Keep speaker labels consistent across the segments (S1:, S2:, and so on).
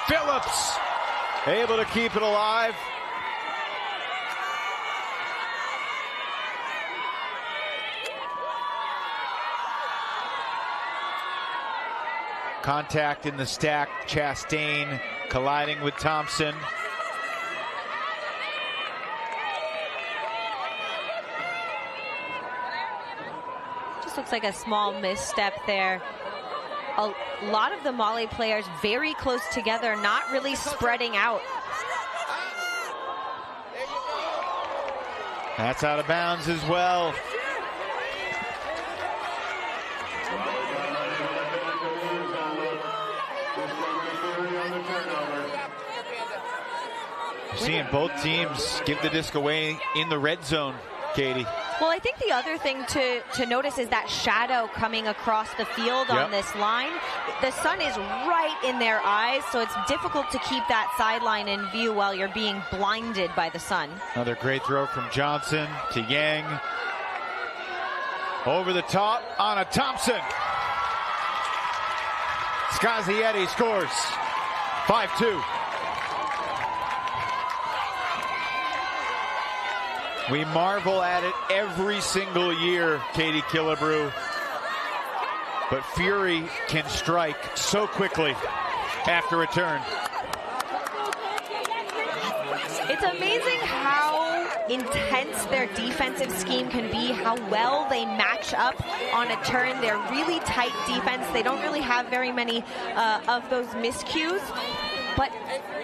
S1: Phillips able to keep it alive. Contact in the stack. Chastain colliding with Thompson.
S2: Just looks like a small misstep there. A lot of the Mali players very close together, not really spreading out.
S1: That's out of bounds as well. Seeing both teams give the disc away in the red zone, Katie.
S2: Well, I think the other thing to notice is that shadow coming across the field on this line. The sun is right in their eyes, so it's difficult to keep that sideline in view while you're being blinded by the sun.
S1: Another great throw from Johnson to Yang. Over the top on a Thompson. Scazietti scores. 5-2. We marvel at it every single year, Katie Killebrew. But Fury can strike so quickly after a turn.
S2: It's amazing how intense their defensive scheme can be, how well they match up on a turn. They're really tight defense. They don't really have very many of those miscues. But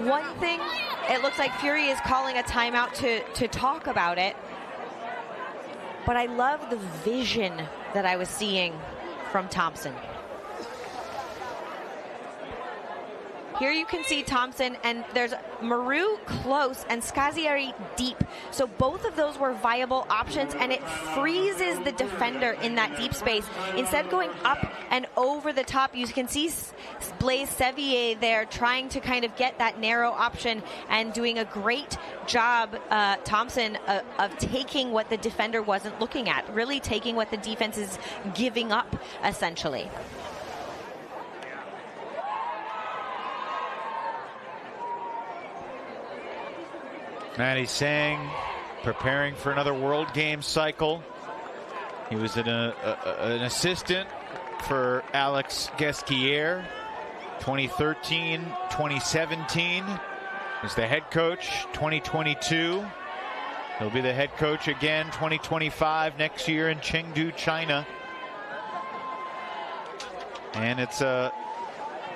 S2: one thing, it looks like Fury is calling a timeout to talk about it. But I love the vision that I was seeing from Thompson. Here you can see Thompson, and there's Maru close and Scazietti deep. So both of those were viable options, and it freezes the defender in that deep space. Instead of going up and over the top, you can see Blaise Sevier there trying to kind of get that narrow option and doing a great job, Thompson, of taking what the defender wasn't looking at, really taking what the defense is giving up, essentially.
S1: Matty Sang preparing for another World Games cycle. He was an assistant for Alex Guesquier, 2013, 2017. He's the head coach, 2022. He'll be the head coach again, 2025, next year in Chengdu, China. And it's going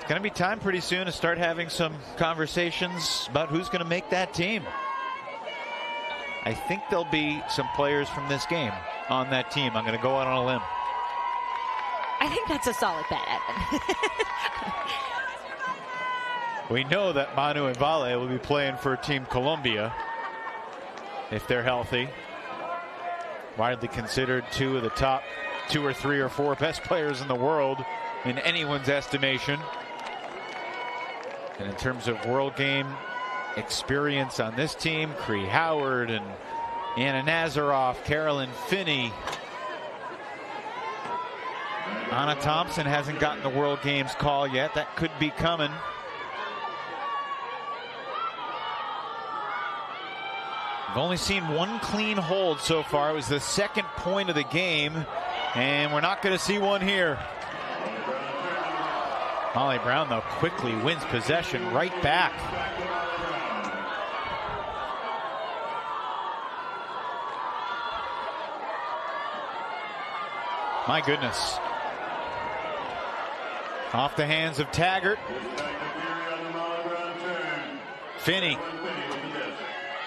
S1: to be time pretty soon to start having some conversations about who's going to make that team. I think there'll be some players from this game on that team. I'm going to go out on a limb.
S2: I think that's a solid bet, Evan.
S1: We know that Manu and Vale will be playing for Team Colombia if they're healthy. Widely considered two of the top 2 or 3 or 4 best players in the world in anyone's estimation. And in terms of World Game experience on this team, Cree Howard and Anna Nazaroff, Carolyn Finney. Anna Thompson hasn't gotten the World Games call yet. That could be coming. We've only seen one clean hold so far. It was the second point of the game, and we're not going to see one here. Molly Brown, though, quickly wins possession right back. My goodness. Off the hands of Taggart. Finney,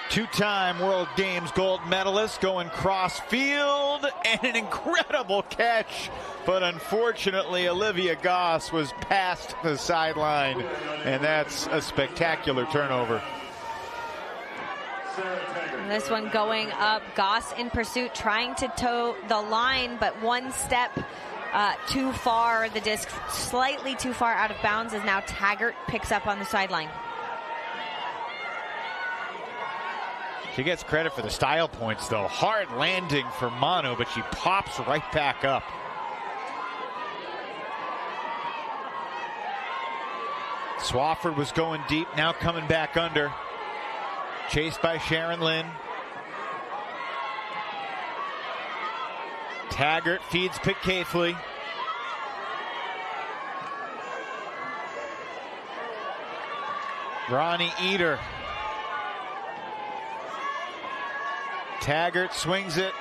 S1: two-time World Games gold medalist, going cross field, and an incredible catch. But unfortunately, Olivia Goss was past the sideline, and that's a spectacular turnover.
S2: This one going up, Goss in pursuit, trying to toe the line, but one step too far. The disc slightly too far out of bounds as now Taggart picks up on the sideline.
S1: She gets credit for the style points, though. Hard landing for Manu, but she pops right back up. Swafford was going deep, now coming back under. Chased by Sharon Lynn. Taggart feeds Pitcaithley. Ronnie Eder. Taggart swings it.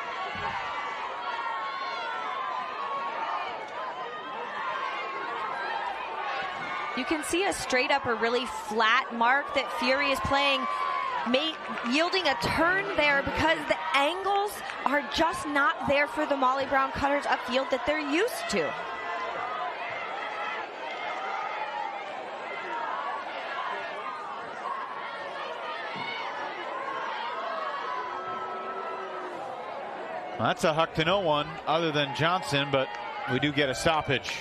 S2: You can see a straight up or really flat mark that Fury is playing, yielding a turn there because the angles are just not there for the Molly Brown cutters upfield that they're used to.
S1: Well, that's a huck to no one other than Johnson, but we do get a stoppage.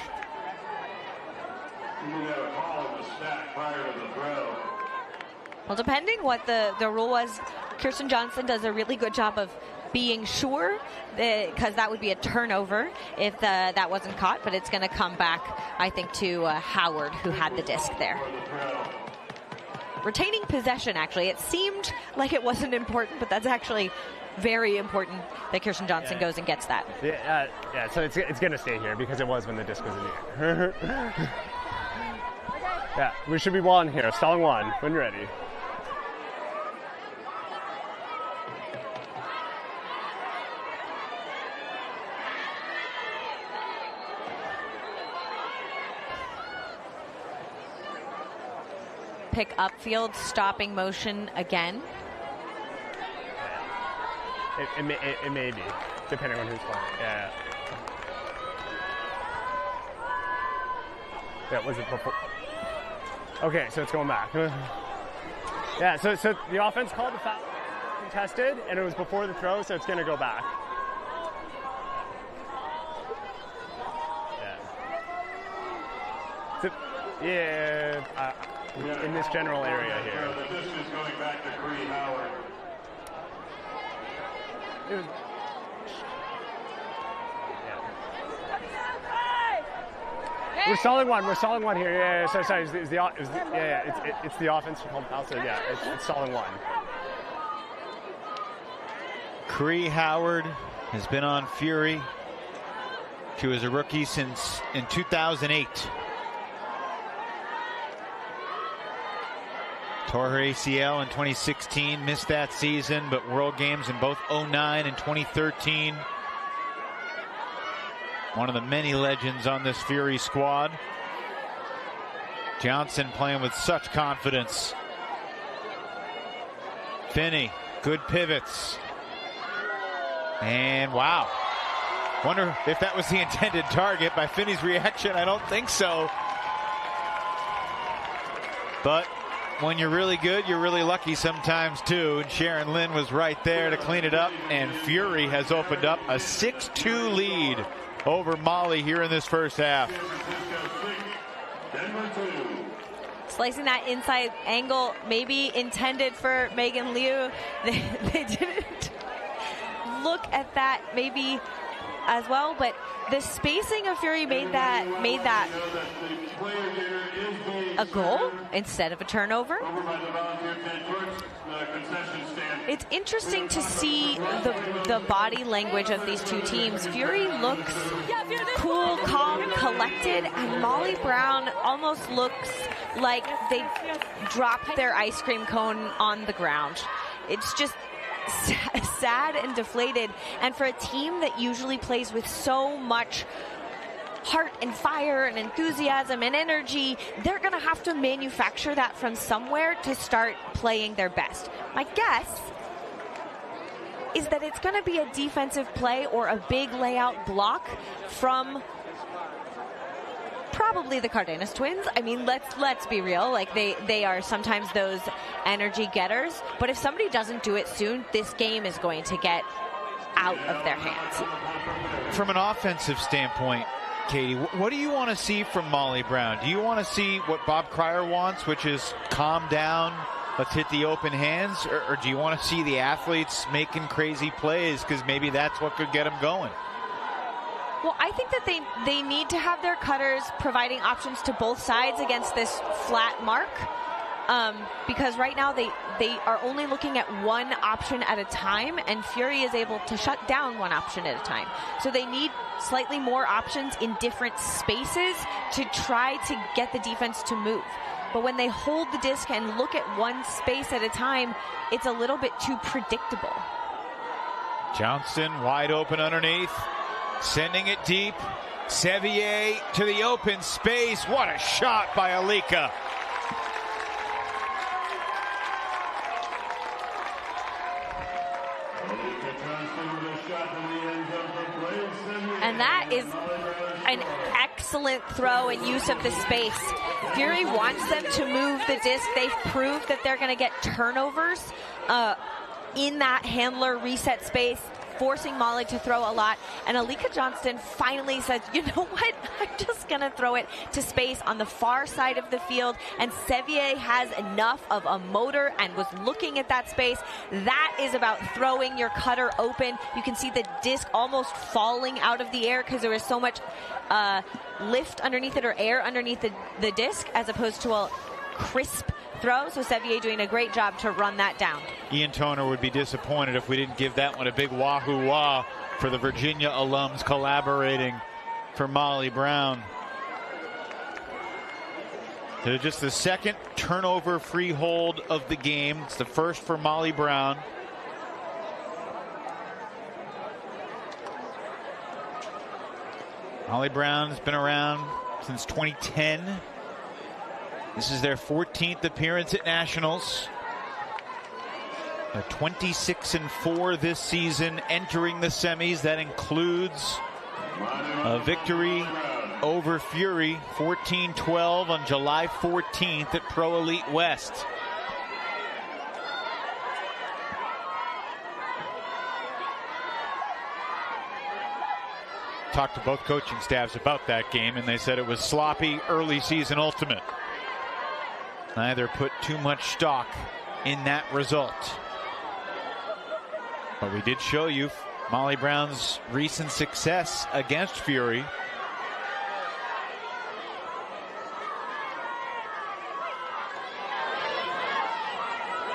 S2: Well, depending what the rule was, Kirsten Johnson does a really good job of being sure, because that would be a turnover if that wasn't caught, but it's going to come back, I think, to Howard, who had the disc there. Retaining possession, actually. It seemed like it wasn't important, but that's actually very important that Kirsten Johnson goes and gets that.
S3: Yeah, so it's going to stay here because it was when the disc was in the air. Yeah, we should be one here. Stalling one when you're ready.
S2: Pick upfield, stopping motion again.
S3: It may be, depending on who's playing. Yeah. Yeah, was it before? Okay, so it's going back. Yeah, so the offense called the foul contested, and it was before the throw, so it's going to go back. Yeah. So, in this general area here.
S4: This is going back to Cree Howard.
S3: It was, yeah. We're stalling one here. Yeah, sorry. It's the offense called foul. So yeah, it's stalling one.
S1: Cree Howard has been on Fury. She was a rookie since in 2008. Tore her ACL in 2016, missed that season, but World Games in both 2009 and 2013. One of the many legends on this Fury squad. Johnson playing with such confidence. Finney, good pivots. And wow. Wonder if that was the intended target. By Finney's reaction, I don't think so. But when you're really good, you're really lucky sometimes too. And Sharon Lynn was right there to clean it up. And Fury has opened up a 6-2 lead over Molly here in this first half.
S2: Slicing that inside angle, maybe intended for Megan Liu. They didn't look at that maybe as well, but the spacing of Fury made that a goal instead of a turnover. It's interesting to see the body language of these two teams. Fury looks cool, calm, collected, and Molly Brown almost looks like they dropped their ice cream cone on the ground. It's just sad and deflated, and for a team that usually plays with so much heart and fire and enthusiasm and energy, they're going to have to manufacture that from somewhere to start playing their best. My guess is that it's going to be a defensive play or a big layout block from probably the Cardenas twins. I mean, let's be real. Like they are sometimes those energy getters. But if somebody doesn't do it soon, this game is going to get out of their hands.
S1: From an offensive standpoint, Katie, what do you want to see from Molly Brown? Do you want to see what Bob Cryer wants, which is calm down, let's hit the open hands? Or do you want to see the athletes making crazy plays because maybe that's what could get them going?
S2: Well, I think that they need to have their cutters providing options to both sides against this flat mark. Because right now they are only looking at one option at a time, and Fury is able to shut down one option at a time. So they need slightly more options in different spaces to try to get the defense to move. But when they hold the disc and look at one space at a time, it's a little bit too predictable.
S1: Johnston wide open underneath, sending it deep. Sevier to the open space. What a shot by Alika.
S2: And that is an excellent throw and use of the space. Fury wants them to move the disc. They've proved that they're going to get turnovers in that handler reset space, forcing Molly to throw a lot. And Alika Johnston finally says, you know what? I'm just going to throw it to space on the far side of the field. And Sevier has enough of a motor and was looking at that space. That is about throwing your cutter open. You can see the disc almost falling out of the air because there was so much lift underneath it, or air underneath the disc, as opposed to a crisp throw. So Sevier doing a great job to run that down.
S1: Ian Toner would be disappointed if we didn't give that one a big wahoo-wah for the Virginia alums collaborating for Molly Brown. They're just the second turnover free hold of the game. It's the first for Molly Brown. Molly Brown has been around since 2010. This is their 14th appearance at Nationals. They're 26-4 this season, entering the semis. That includes a victory over Fury, 14-12 on July 14th at Pro Elite West. Talked to both coaching staffs about that game, and they said it was sloppy early season ultimate. Neither put too much stock in that result. But we did show you Molly Brown's recent success against Fury.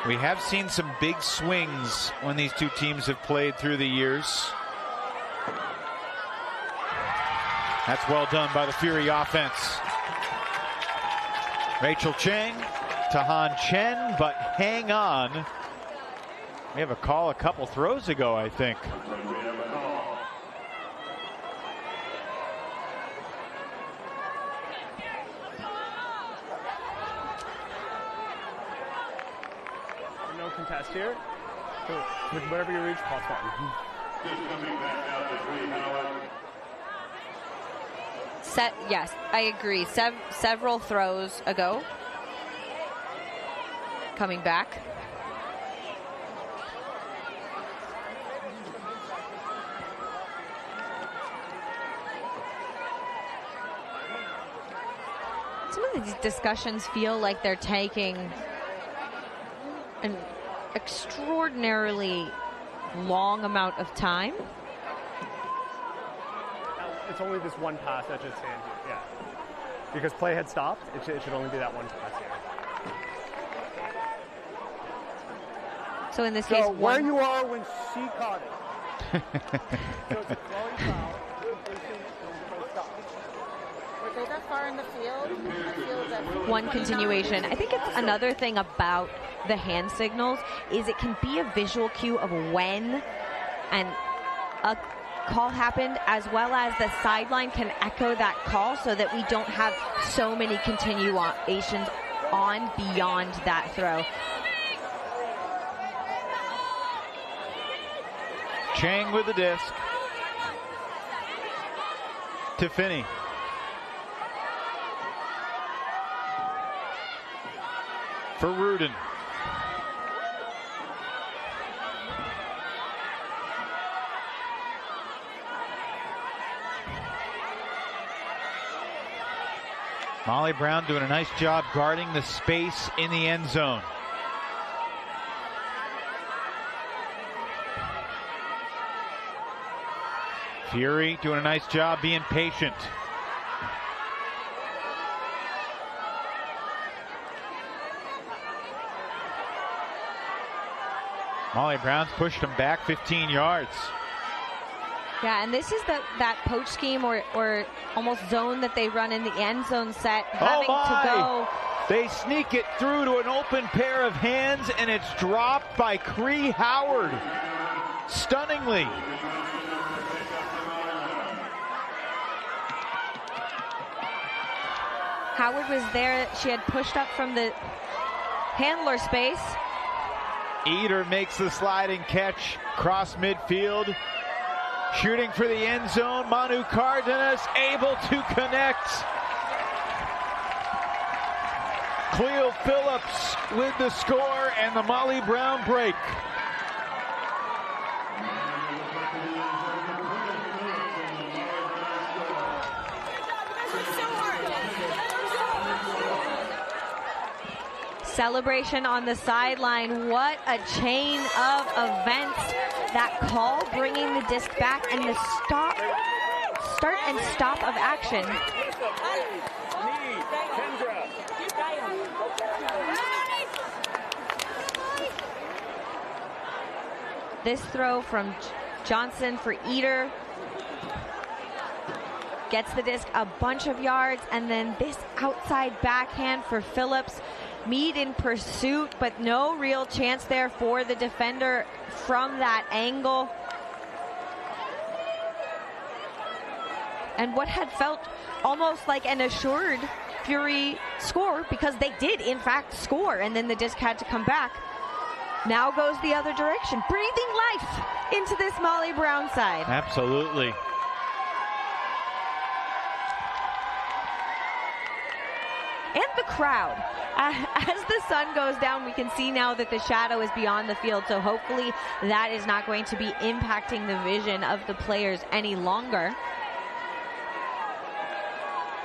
S1: We have seen some big swings when these two teams have played through the years. That's well done by the Fury offense. Rachel Chang to Han Chen, but hang on. We have a call a couple throws ago, I think.
S3: No contest here. So wherever you reach, pause button.
S4: Just coming back out to 3, Howard.
S2: Yes, I agree. Several throws ago. Coming back. Some of these discussions feel like they're taking an extraordinarily long amount of time.
S3: It's only this one pass that should stand here, yeah. Because play had stopped, it should only be that one pass here.
S2: So in this case,
S3: so where you are when she caught it. So it's a throwing foul.
S5: Were they that far in the field? I feel that
S2: one continuation. I think it's another thing about the hand signals is it can be a visual cue of when and a call happened, as well as the sideline can echo that call so that we don't have so many continuations on beyond that throw.
S1: Chang with the disc to Finney. For Rudin. Molly Brown doing a nice job guarding the space in the end zone. Fury doing a nice job being patient. Molly Brown's pushed him back 15 yards.
S2: Yeah, and this is that poach scheme or almost zone that they run in the end zone set, having to go.
S1: They sneak it through to an open pair of hands, and it's dropped by Cree Howard. Stunningly.
S2: Howard was there. She had pushed up from the handler space.
S1: Eder makes the sliding catch cross midfield. Shooting for the end zone. Manu Cardenas able to connect. Cleo Phillips with the score and the Molly Brown break.
S2: Celebration on the sideline. What a chain of events. That call bringing the disc back and the start and stop of action. This throw from Johnson for Eder gets the disc a bunch of yards, and then this outside backhand for Phillips. Meade in pursuit, but no real chance there for the defender from that angle. And what had felt almost like an assured Fury score, because they did in fact score, and then the disc had to come back, now goes the other direction, breathing life into this Molly Brown side.
S1: Absolutely.
S2: And the crowd. As the sun goes down, we can see now that the shadow is beyond the field, so hopefully that is not going to be impacting the vision of the players any longer.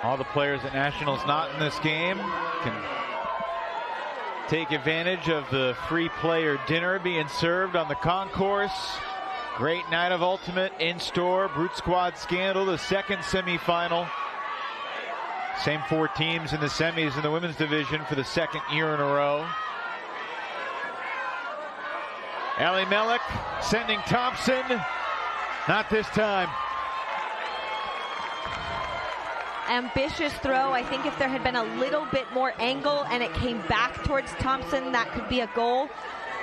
S1: All the players at Nationals not in this game can take advantage of the free player dinner being served on the concourse. Great night of Ultimate in store. Brute Squad Scandal, the second semifinal. Same 4 teams in the semis in the women's division for the second year in a row. Ali Melek sending Thompson. Not this time.
S2: Ambitious throw. I think if there had been a little bit more angle and it came back towards Thompson, that could be a goal.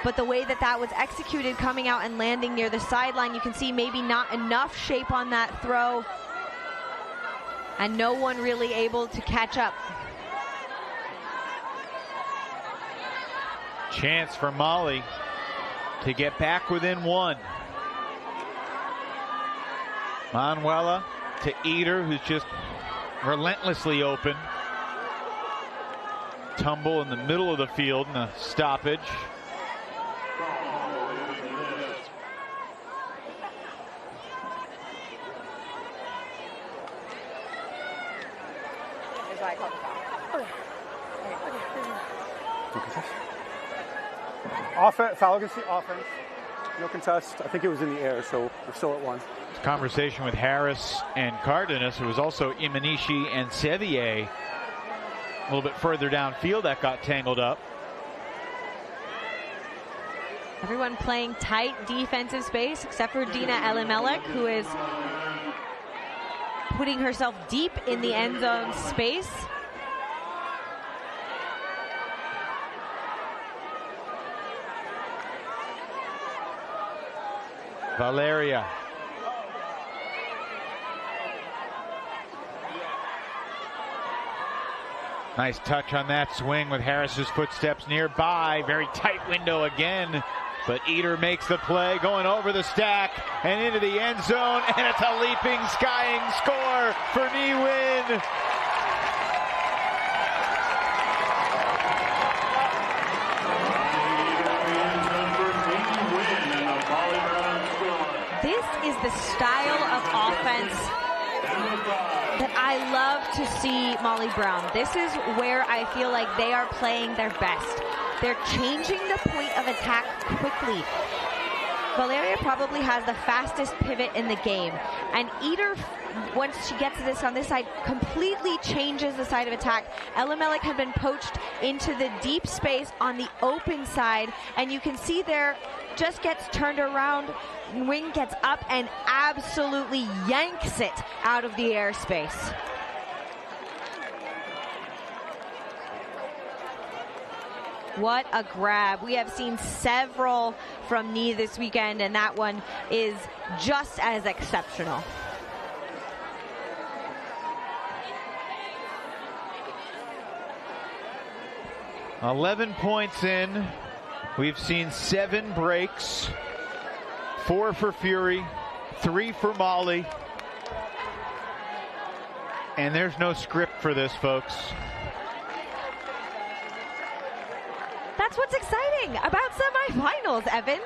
S2: But the way that that was executed, coming out and landing near the sideline, you can see maybe not enough shape on that throw. And no one really able to catch up.
S1: Chance for Molly to get back within 1. Manuela to Eder, who's just relentlessly open. Tumble in the middle of the field and a stoppage.
S3: Foul against the offense. No contest. I think it was in the air, so we're still at 1.
S1: Conversation with Harris and Cardenas. It was also Imanishi and Sevier a little bit further downfield that got tangled up.
S2: Everyone playing tight defensive space except for Dina Elimelek, who is putting herself deep in the end zone space.
S1: Valeria. Nice touch on that swing with Harris's footsteps nearby. Very tight window again. But Eder makes the play, going over the stack and into the end zone. And it's a leaping, skying score for Knee Win.
S2: This is the style of offense that I love to see Molly Brown. This is where I feel like they are playing their best. They're changing the point of attack quickly. Valeria probably has the fastest pivot in the game, and Eder, once she gets this on this side, completely changes the side of attack. Ella Melik had been poached into the deep space on the open side, and you can see there, just gets turned around, Wing gets up and absolutely yanks it out of the airspace. What a grab. We have seen several from Knee this weekend, and that one is just as exceptional.
S1: "11 points in. We've seen 7 breaks, 4 for Fury, 3 for Molly. And there's no script for this, folks.
S2: That's what's exciting about semifinals, Evan.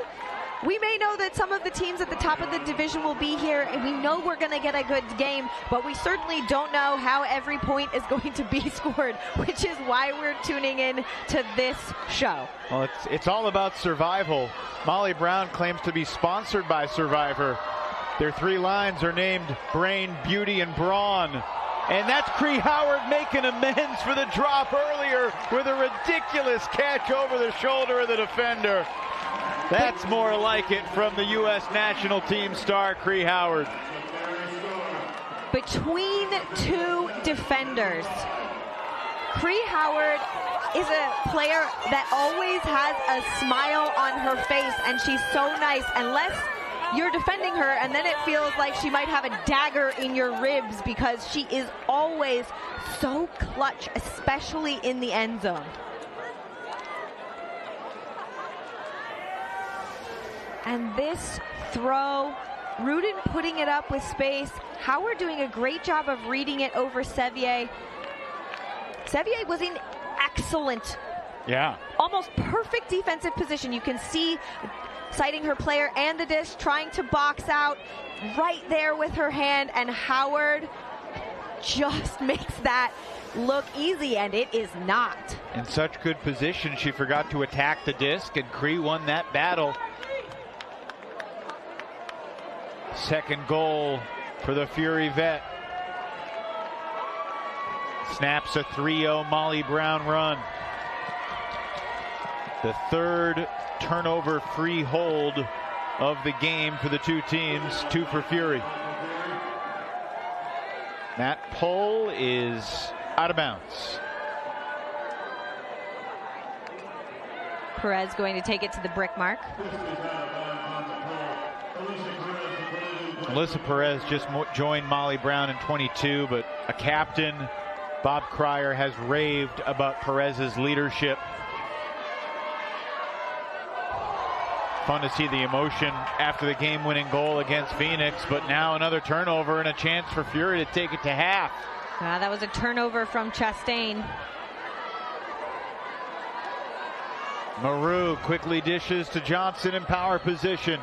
S2: We may know that some of the teams at the top of the division will be here, and we know we're going to get a good game, but we certainly don't know how every point is going to be scored, which is why we're tuning in to this show.
S1: Well, it's all about survival. Molly Brown claims to be sponsored by Survivor. Their 3 lines are named Brain, Beauty, and Brawn. And that's Cree Howard making amends for the drop earlier with a ridiculous catch over the shoulder of the defender. That's more like it from the U.S. national team star, Cree Howard.
S2: Between 2 defenders, Cree Howard is a player that always has a smile on her face, and she's so nice. Unless you're defending her, and then it feels like she might have a dagger in your ribs, because she is always so clutch, especially in the end zone. And this throw, Rudin putting it up with space. Howard doing a great job of reading it over Sevier. Sevier was in excellent, almost perfect defensive position. You can see citing her player and the dish, trying to box out right there with her hand, and Howard just makes that look easy, and it is not.
S1: In such good position, she forgot to attack the disc, and Cree won that battle. Second goal for the Fury vet. Snaps a 3-0 Molly Brown run. The 3rd turnover-free hold of the game for the 2 teams, 2 for Fury. That pull is out of bounds.
S2: Perez going to take it to the brick mark.
S1: Alyssa Perez just joined Molly Brown in 22, but a captain, Bob Cryer, has raved about Perez's leadership. Fun to see the emotion after the game-winning goal against Phoenix, but now another turnover and a chance for Fury to take it to half.
S2: That was a turnover from Chastain.
S1: Maru quickly dishes to Johnson in power position.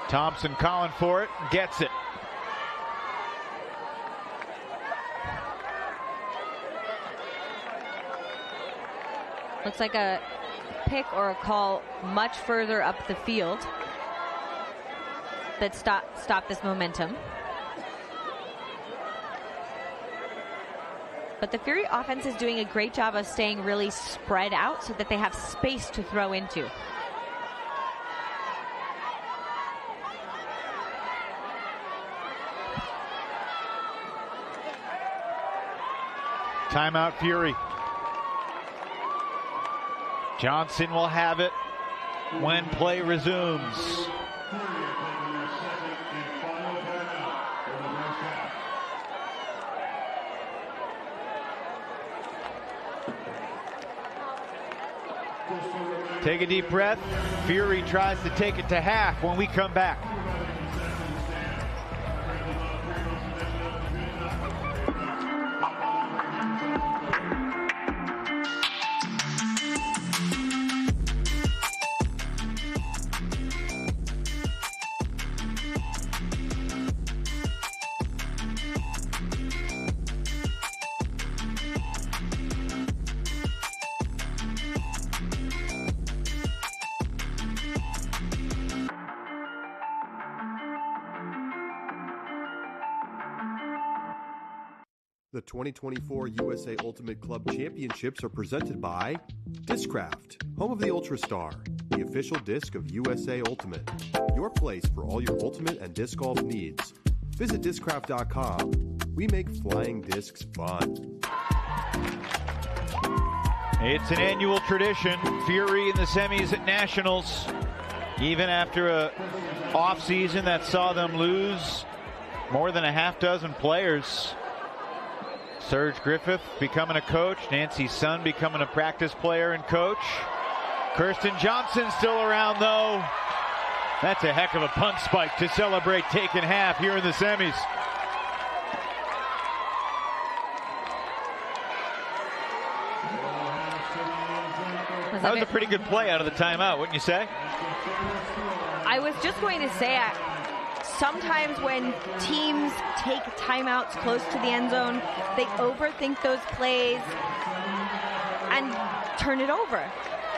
S1: Thompson calling for it, gets it.
S2: Looks like a pick or a call much further up the field that stop this momentum. But the Fury offense is doing a great job of staying really spread out so that they have space to throw into.
S1: Timeout Fury. Johnson will have it when play resumes. Take a deep breath. Fury tries to take it to half when we come back.
S6: The 2024 USA Ultimate Club Championships are presented by Discraft, home of the Ultrastar, the official disc of USA Ultimate. Your place for all your ultimate and disc golf needs. Visit discraft.com. We make flying discs fun.
S1: It's an annual tradition. Fury in the semis at Nationals. Even after a off-season that saw them lose more than a half dozen players. Serge Griffith becoming a coach. Nancy's son becoming a practice player and coach. Kirsten Johnson still around, though. That's a heck of a punt spike to celebrate taking half here in the semis. That was a pretty good play out of the timeout, wouldn't you say?
S2: I was just going to say, sometimes when teams take timeouts close to the end zone, they overthink those plays and turn it over.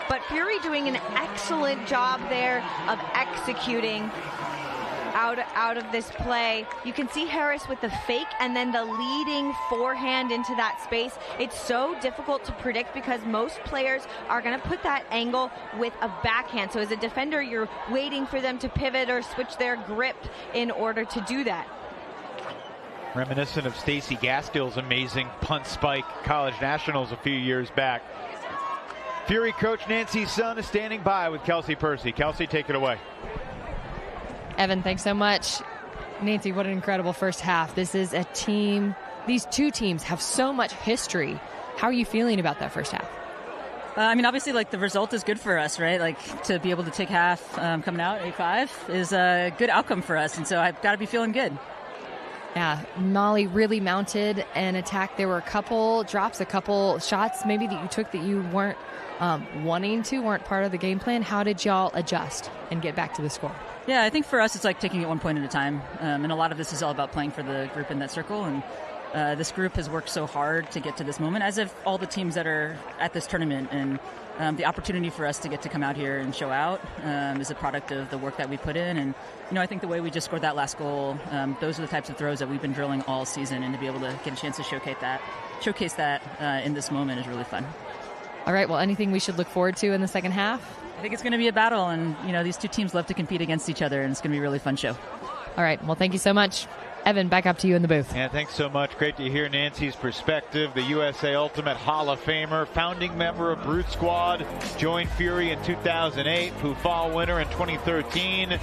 S2: But Fury doing an excellent job there of executing out of this play. You can see Harris with the fake and then the leading forehand into that space. It's so difficult to predict because most players are going to put that angle with a backhand. So as a defender, you're waiting for them to pivot or switch their grip in order to do that.
S1: Reminiscent of Stacey Gaskell's amazing punt spike college nationals a few years back. Fury coach Nancy's son is standing by with Kelsey Percy. Kelsey, take it away.
S7: Evan, thanks so much. Nancy, what an incredible first half. This is a team, these two teams have so much history. How are you feeling about that first half?
S8: Obviously, the result is good for us, right? To be able to take half coming out 8-5 is a good outcome for us, and so I've got to be feeling good.
S7: Yeah, Molly really mounted an attack. There were a couple drops, a couple shots maybe that you took that you weren't weren't part of the game plan. How did y'all adjust and get back to the score?
S8: Yeah, I think for us it's taking it 1 point at a time, and a lot of this is all about playing for the group in that circle, and this group has worked so hard to get to this moment, as if all the teams that are at this tournament, and the opportunity for us to get to come out here and show out is a product of the work that we put in. And I think the way we just scored that last goal, those are the types of throws that we've been drilling all season, and to be able to get a chance to showcase that in this moment is really fun.
S7: All right, well, anything we should look forward to in the second half?
S8: I think it's going to be a battle, and these two teams love to compete against each other, and it's going to be a really fun show.
S7: All right, well, thank you so much. Evan, back up to you in the booth.
S1: Yeah, thanks so much. Great to hear Nancy's perspective. The USA Ultimate Hall of Famer, founding member of Brute Squad, joined Fury in 2008, Fall winner in 2013.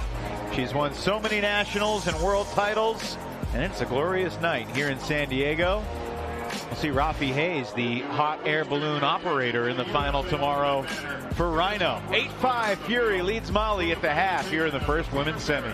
S1: She's won so many nationals and world titles, and it's a glorious night here in San Diego. We'll see Rafi Hayes, the hot air balloon operator, in the final tomorrow for Rhino. 8-5, Fury leads Molly at the half here in the first women's semi.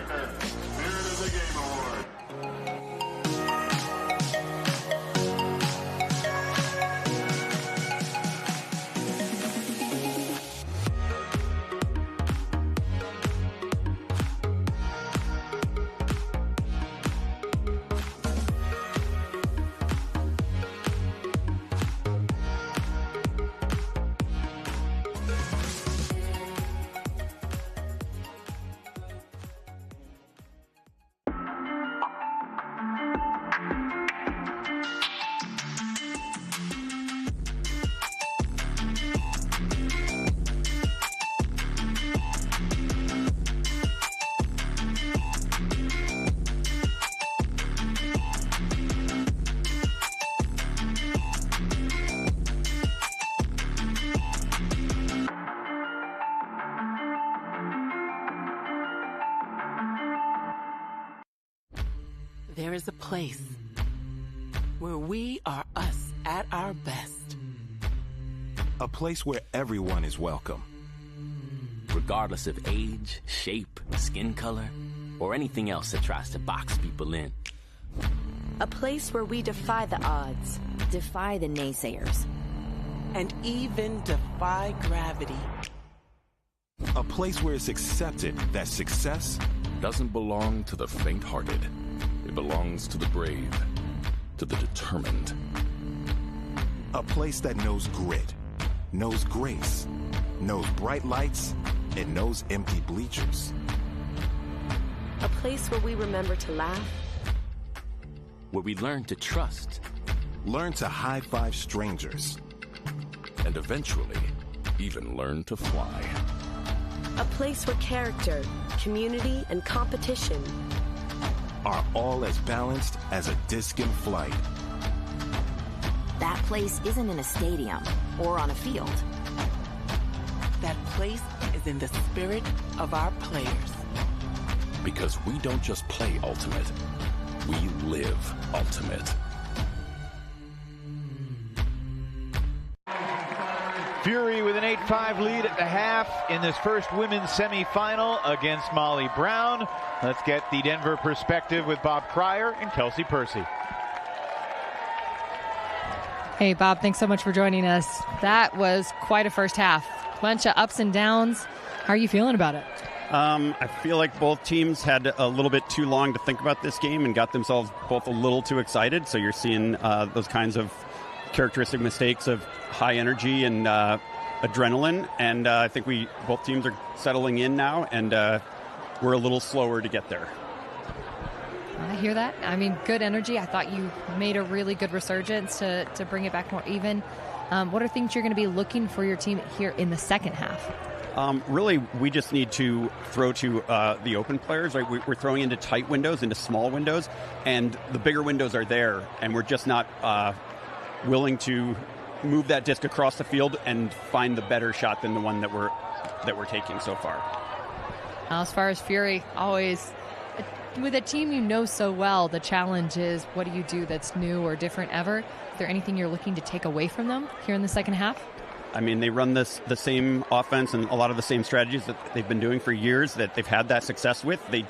S9: There is a place where we are us at our best.
S10: A place where everyone is welcome.
S11: Regardless of age, shape, skin color, or anything else that tries to box people in.
S12: A place where we defy the odds, defy the naysayers,
S9: and even defy gravity.
S10: A place where it's accepted that success
S13: doesn't belong to the faint-hearted. It belongs to the brave, to the determined.
S10: A place that knows grit, knows grace, knows bright lights, and knows empty bleachers.
S12: A place where we remember to laugh.
S11: Where we learn to trust.
S10: learn to high-five strangers,
S13: and eventually even learn to fly.
S12: A place where character, community, and competition
S10: are all as balanced as a disc in flight.
S14: That place isn't in a stadium or on a field.
S9: That place is in the spirit of our players.
S13: Because we don't just play Ultimate, we live Ultimate.
S1: Fury with an 8-5 lead at the half in this first women's semifinal against Molly Brown. Let's get the Denver perspective with Bob Cryer and Kelsey Percy.
S7: Hey, Bob, thanks so much for joining us. That was quite a first half. Bunch of ups and downs. How are you feeling about it?
S15: I feel like both teams had a little bit too long to think about this game and got themselves both a little too excited. So you're seeing those kinds of characteristic mistakes of high energy and adrenaline. And I think both teams are settling in now, and we're a little slower to get there.
S7: I hear that. I mean, good energy. I thought you made a really good resurgence to bring it back more even. What are things you're going to be looking for your team here in the second half?
S15: Really, we just need to throw to the open players. Right? We're throwing into tight windows, into small windows, and the bigger windows are there, and we're just not willing to move that disc across the field and find the better shot than the one that we're taking so far.
S7: As far as Fury, always with a team you know so well, the challenge is what do you do that's new or different ever? Is there anything you're looking to take away from them here in the second half?
S15: I mean, they run the same offense and a lot of the same strategies that they've been doing for years that they've had that success with. They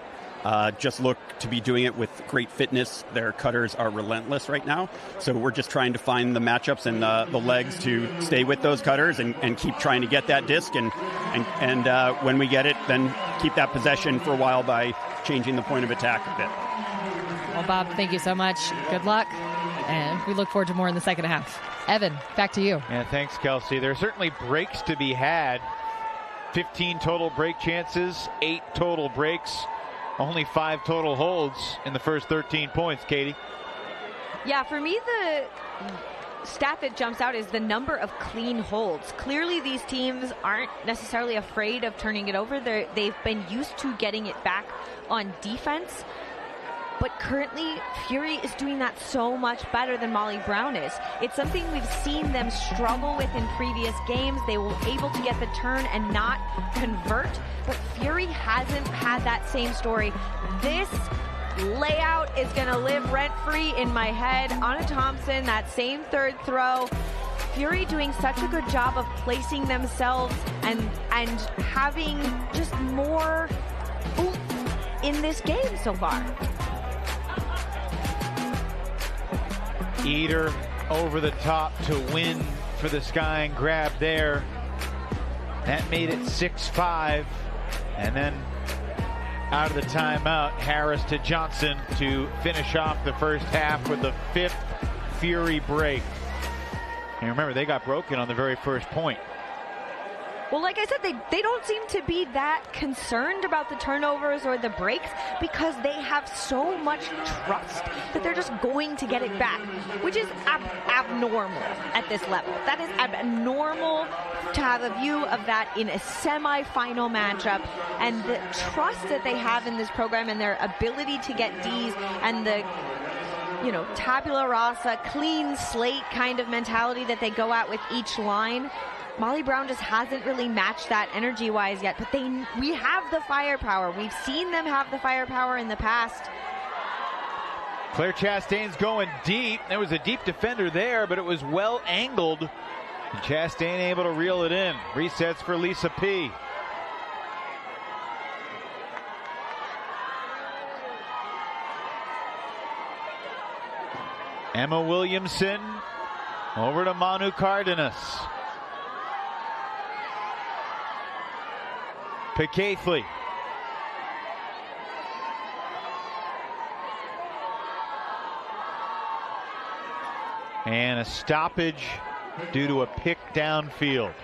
S15: just look to be doing it with great fitness. Their cutters are relentless right now. So we're just trying to find the matchups and the legs to stay with those cutters and keep trying to get that disc. And when we get it, then keep that possession for a while by changing the point of attack a bit.
S7: Well, Bob, thank you so much. Good luck. And we look forward to more in the second half. Evan, back to you.
S1: Yeah, thanks, Kelsey. There are certainly breaks to be had. 15 total break chances, 8 total breaks, only 5 total holds in the first 13 points, Katie.
S2: Yeah, for me, the stat that jumps out is the number of clean holds. Clearly, these teams aren't necessarily afraid of turning it over. They've been used to getting it back on defense. But currently, Fury is doing that so much better than Molly Brown is. It's something we've seen them struggle with in previous games. They were able to get the turn and not convert, but Fury hasn't had that same story. This layout is going to live rent-free in my head. Anna Thompson, that same third throw. Fury doing such a good job of placing themselves and having just more oomph in this game so far.
S1: Eater over the top to win for the Sky and grab there. That made it 6-5. And then out of the timeout, Harris to Johnson to finish off the first half with the 5th Fury break. And remember, they got broken on the very first point.
S2: Well, like I said, they don't seem to be that concerned about the turnovers or the breaks because they have so much trust that they're just going to get it back, which is abnormal at this level. That is abnormal to have a view of that in a semifinal matchup, and the trust that they have in this program and their ability to get Ds and the tabula rasa, clean slate kind of mentality that they go at with each line. Molly Brown just hasn't really matched that energy-wise yet, but we have the firepower. We've seen them have the firepower in the past.
S1: Claire Chastain's going deep. There was a deep defender there, but it was well angled. And Chastain able to reel it in. Resets for Lisa P. Emma Williamson over to Manu Cardenas. Picaithley. And a stoppage due to a pick downfield.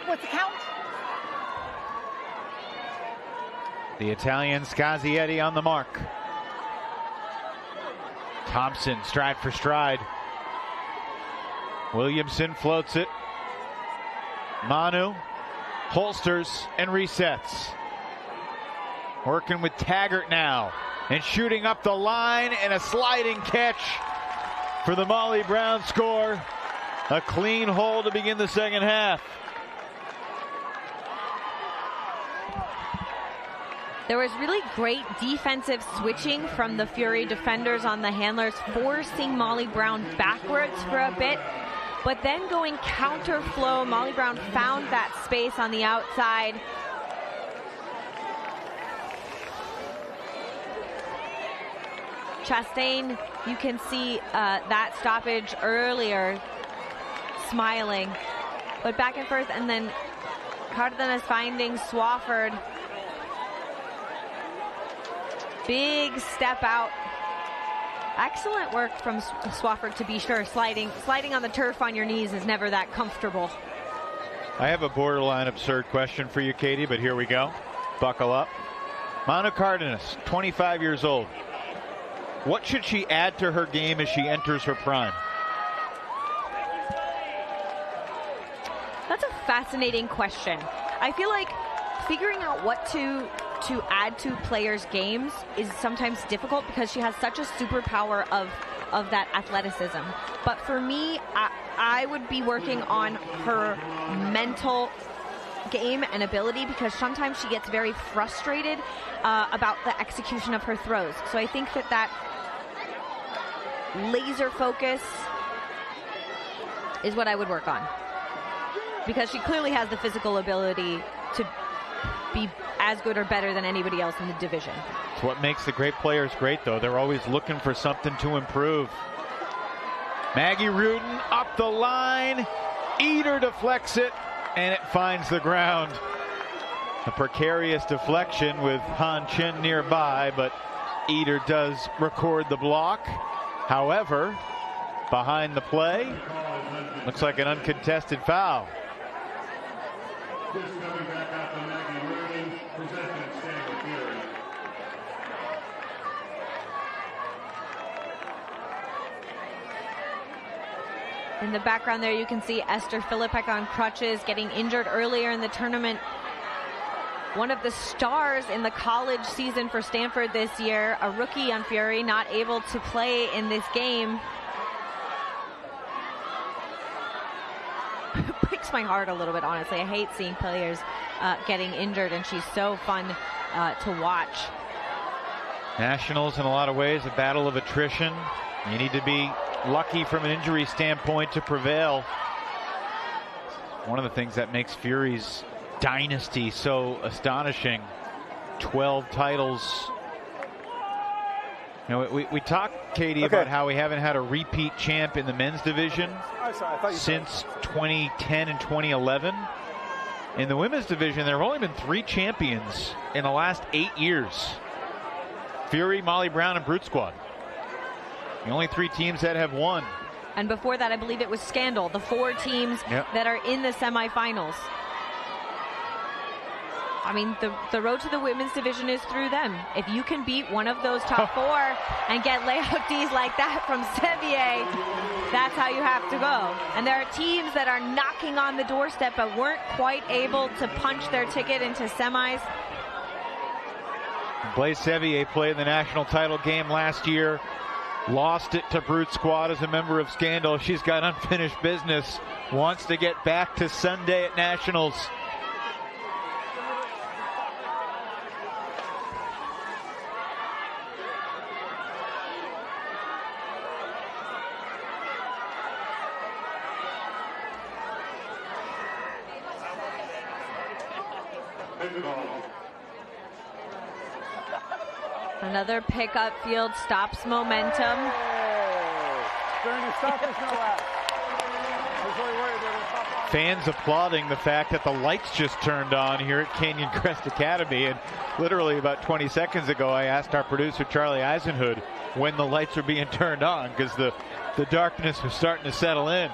S1: What's the count? The Italian Scazietti on the mark. Thompson stride for stride. Williamson floats it. Manu holsters and resets. Working with Taggart now. And shooting up the line, and a sliding catch for the Molly Brown score. A clean hole to begin the second half.
S2: There was really great defensive switching from the Fury defenders on the handlers, forcing Molly Brown backwards for a bit, but then going counter flow. Molly Brown found that space on the outside. Chastain, you can see that stoppage earlier, smiling, but back and forth, and then Cardenas finding Swafford. Big step out. Excellent work from Swafford, to be sure. Sliding on the turf on your knees is never that comfortable.
S1: I have a borderline absurd question for you, Katie, but here we go. Buckle up. Manu Cardenas, 25 years old. What should she add to her game as she enters her prime?
S2: That's a fascinating question. I feel like figuring out what to add to players' games is sometimes difficult because she has such a superpower of that athleticism. But for me, I would be working on her mental game and ability, because sometimes she gets very frustrated about the execution of her throws. So I think that laser focus is what I would work on, because she clearly has the physical ability to be as good or better than anybody else in the division.
S1: It's what makes the great players great, though. They're always looking for something to improve. Maggie Rudin up the line. Eder deflects it, and it finds the ground. A precarious deflection with Han Chin nearby, but Eder does record the block. However, behind the play, looks like an uncontested foul.
S2: In the background there, you can see Esther Filipek on crutches, getting injured earlier in the tournament. One of the stars in the college season for Stanford this year, a rookie on Fury, not able to play in this game. Breaks my heart a little bit, honestly. I hate seeing players getting injured, and she's so fun to watch.
S1: Nationals, in a lot of ways, a battle of attrition. You need to be lucky from an injury standpoint to prevail. One of the things that makes Fury's dynasty so astonishing. 12 titles. You know, we talked, Katie, about how we haven't had a repeat champ in the men's division since 2010 and 2011. In the women's division, there have only been 3 champions in the last 8 years. Fury, Molly Brown, and Brute Squad. The only 3 teams that have won.
S2: And before that, I believe it was Scandal, the 4 teams that are in the semifinals. I mean, the road to the women's division is through them. If you can beat one of those top 4 and get layout Ds like that from Sevier, that's how you have to go. And there are teams that are knocking on the doorstep but weren't quite able to punch their ticket into semis.
S1: Blaise Sevier played the national title game last year. Lost it to Brute Squad as a member of Scandal. She's got unfinished business. Wants to get back to Sunday at Nationals.
S2: Another pickup field stops momentum.
S1: Fans applauding the fact that the lights just turned on here at Canyon Crest Academy. And literally about 20 seconds ago, I asked our producer, Charlie Eisenhood, when the lights are being turned on, because the darkness was starting to settle in.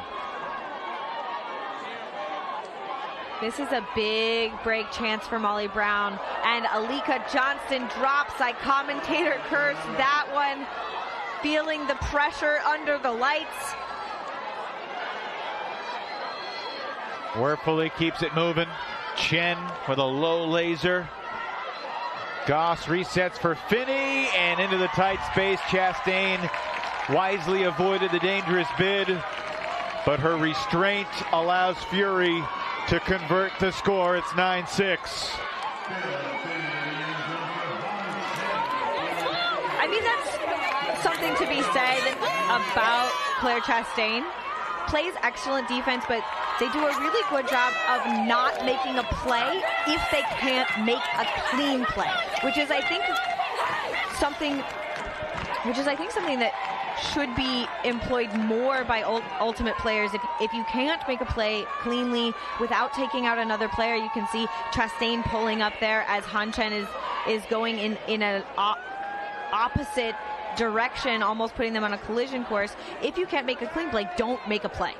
S2: This is a big break chance for Molly Brown. And Alika Johnston drops. I commentator curse that one. Feeling the pressure under the lights.
S1: Werfele keeps it moving. Chen with a low laser. Goss resets for Finney and into the tight space. Chastain wisely avoided the dangerous bid, but her restraint allows Fury to convert the score. It's 9-6.
S2: I mean, that's something to be said about Claire Chastain. Plays excellent defense, but they do a really good job of not making a play if they can't make a clean play, which is, I think, something that should be employed more by ultimate players. If you can't make a play cleanly without taking out another player, you can see Chastain pulling up there as Han Chen is going in an opposite direction, almost putting them on a collision course. If you can't make a clean play, don't make a play.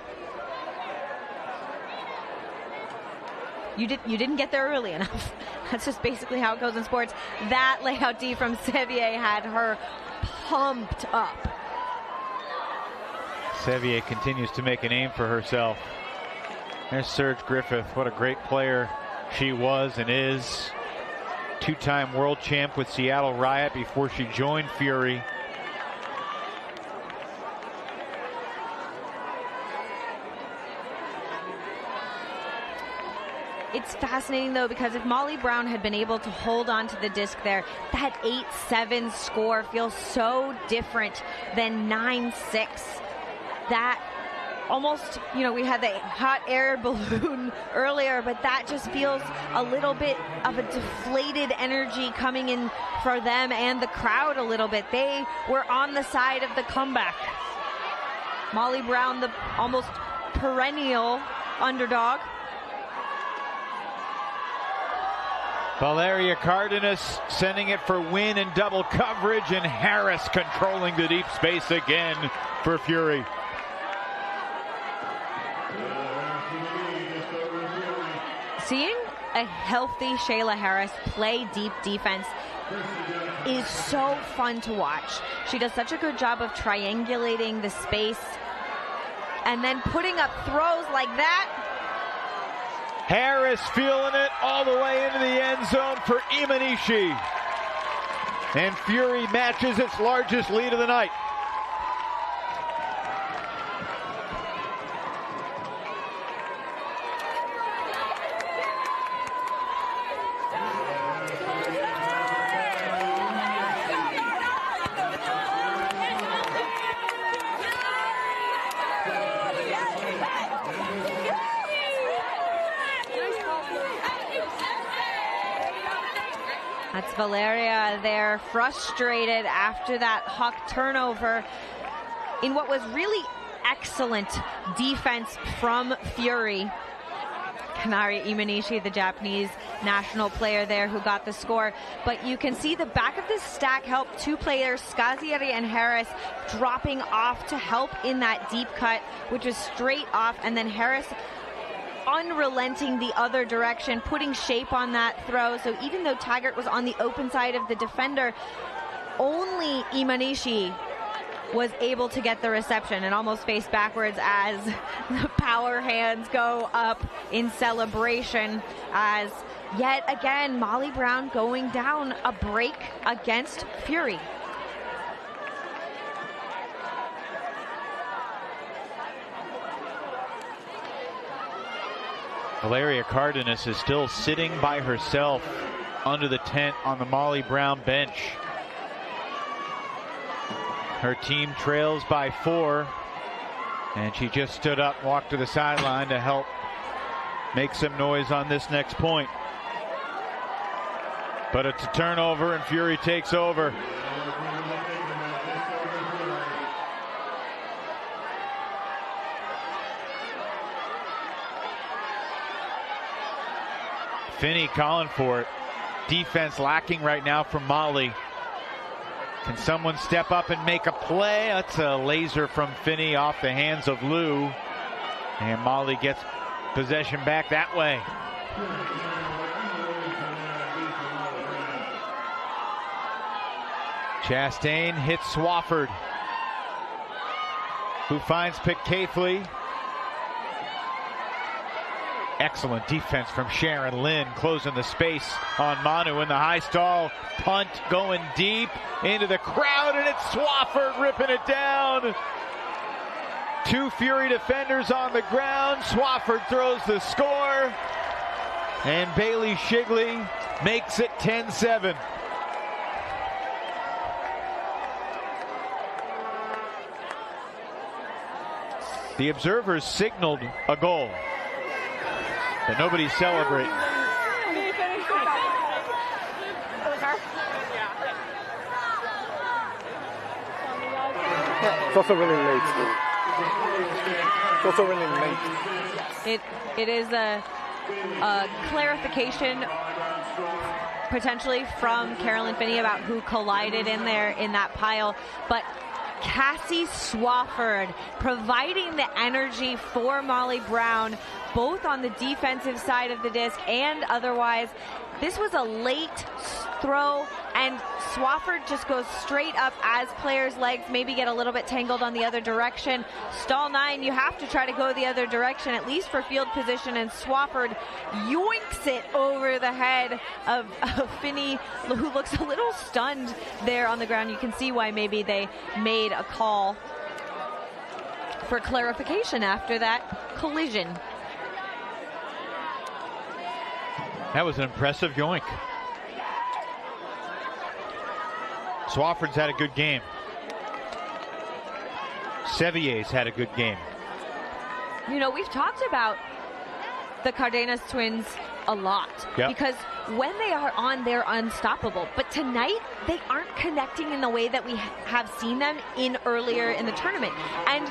S2: You didn't get there early enough. That's just basically how it goes in sports. That layout D from Sevier had her pumped up.
S1: Sevier continues to make a name for herself. There's Serge Griffith. What a great player she was and is. Two-time world champ with Seattle Riot before she joined Fury.
S2: It's fascinating, though, because if Molly Brown had been able to hold on to the disc there, that 8-7 score feels so different than 9-6. That almost, we had the hot air balloon earlier, but that just feels a little bit of a deflated energy coming in for them and the crowd a little bit. They were on the side of the comeback. Molly Brown, the almost perennial underdog.
S1: Valeria Cardenas sending it for Wynn in double coverage, and Harris controlling the deep space again for Fury.
S2: Seeing a healthy Shayla Harris play deep defense is so fun to watch. She does such a good job of triangulating the space and then putting up throws like that.
S1: Harris feeling it all the way into the end zone for Imanishi. And Fury matches its largest lead of the night.
S2: That's Valeria there, frustrated after that Huck turnover in what was really excellent defense from Fury. Kanari Imanishi, the Japanese national player there who got the score. But you can see the back of this stack help two players, Skazieri and Harris, dropping off to help in that deep cut, which was straight off, and then Harris unrelenting the other direction, putting shape on that throw. So even though Taggart was on the open side of the defender, only Imanishi was able to get the reception and almost face backwards as the power hands go up in celebration, as yet again Molly Brown going down a break against Fury.
S1: Valeria Cardenas is still sitting by herself under the tent on the Molly Brown bench. Her team trails by 4, and she just stood up and walked to the sideline to help make some noise on this next point. But it's a turnover, and Fury takes over. Finney calling for it. Defense lacking right now from Molly. Can someone step up and make a play? That's a laser from Finney off the hands of Lou. And Molly gets possession back that way. Chastain hits Swafford, who finds Pitcaithley. Excellent defense from Sharon Lynn, closing the space on Manu in the high stall. Punt going deep into the crowd, and it's Swafford ripping it down. Two Fury defenders on the ground. Swafford throws the score, and Bailey Shigley makes it 10-7. The observers signaled a goal, but nobody celebrating.
S16: It's also really late. It's also really late.
S2: It is a clarification potentially from Carolyn Finney about who collided in there in that pile, but Cassie Swafford providing the energy for Molly Brown, both on the defensive side of the disc and otherwise. This was a late throw, and Swafford just goes straight up as players' legs maybe get a little bit tangled on the other direction. Stall 9, you have to try to go the other direction, at least for field position, and Swafford yoinks it over the head of Finney, who looks a little stunned there on the ground. You can see why maybe they made a call for clarification after that collision.
S1: That was an impressive yoink. Swafford's had a good game. Sevier's had a good game.
S2: You know, we've talked about the Cardenas twins a lot, because when they are on, they're unstoppable. But tonight, they aren't connecting in the way that we have seen them in earlier in the tournament. And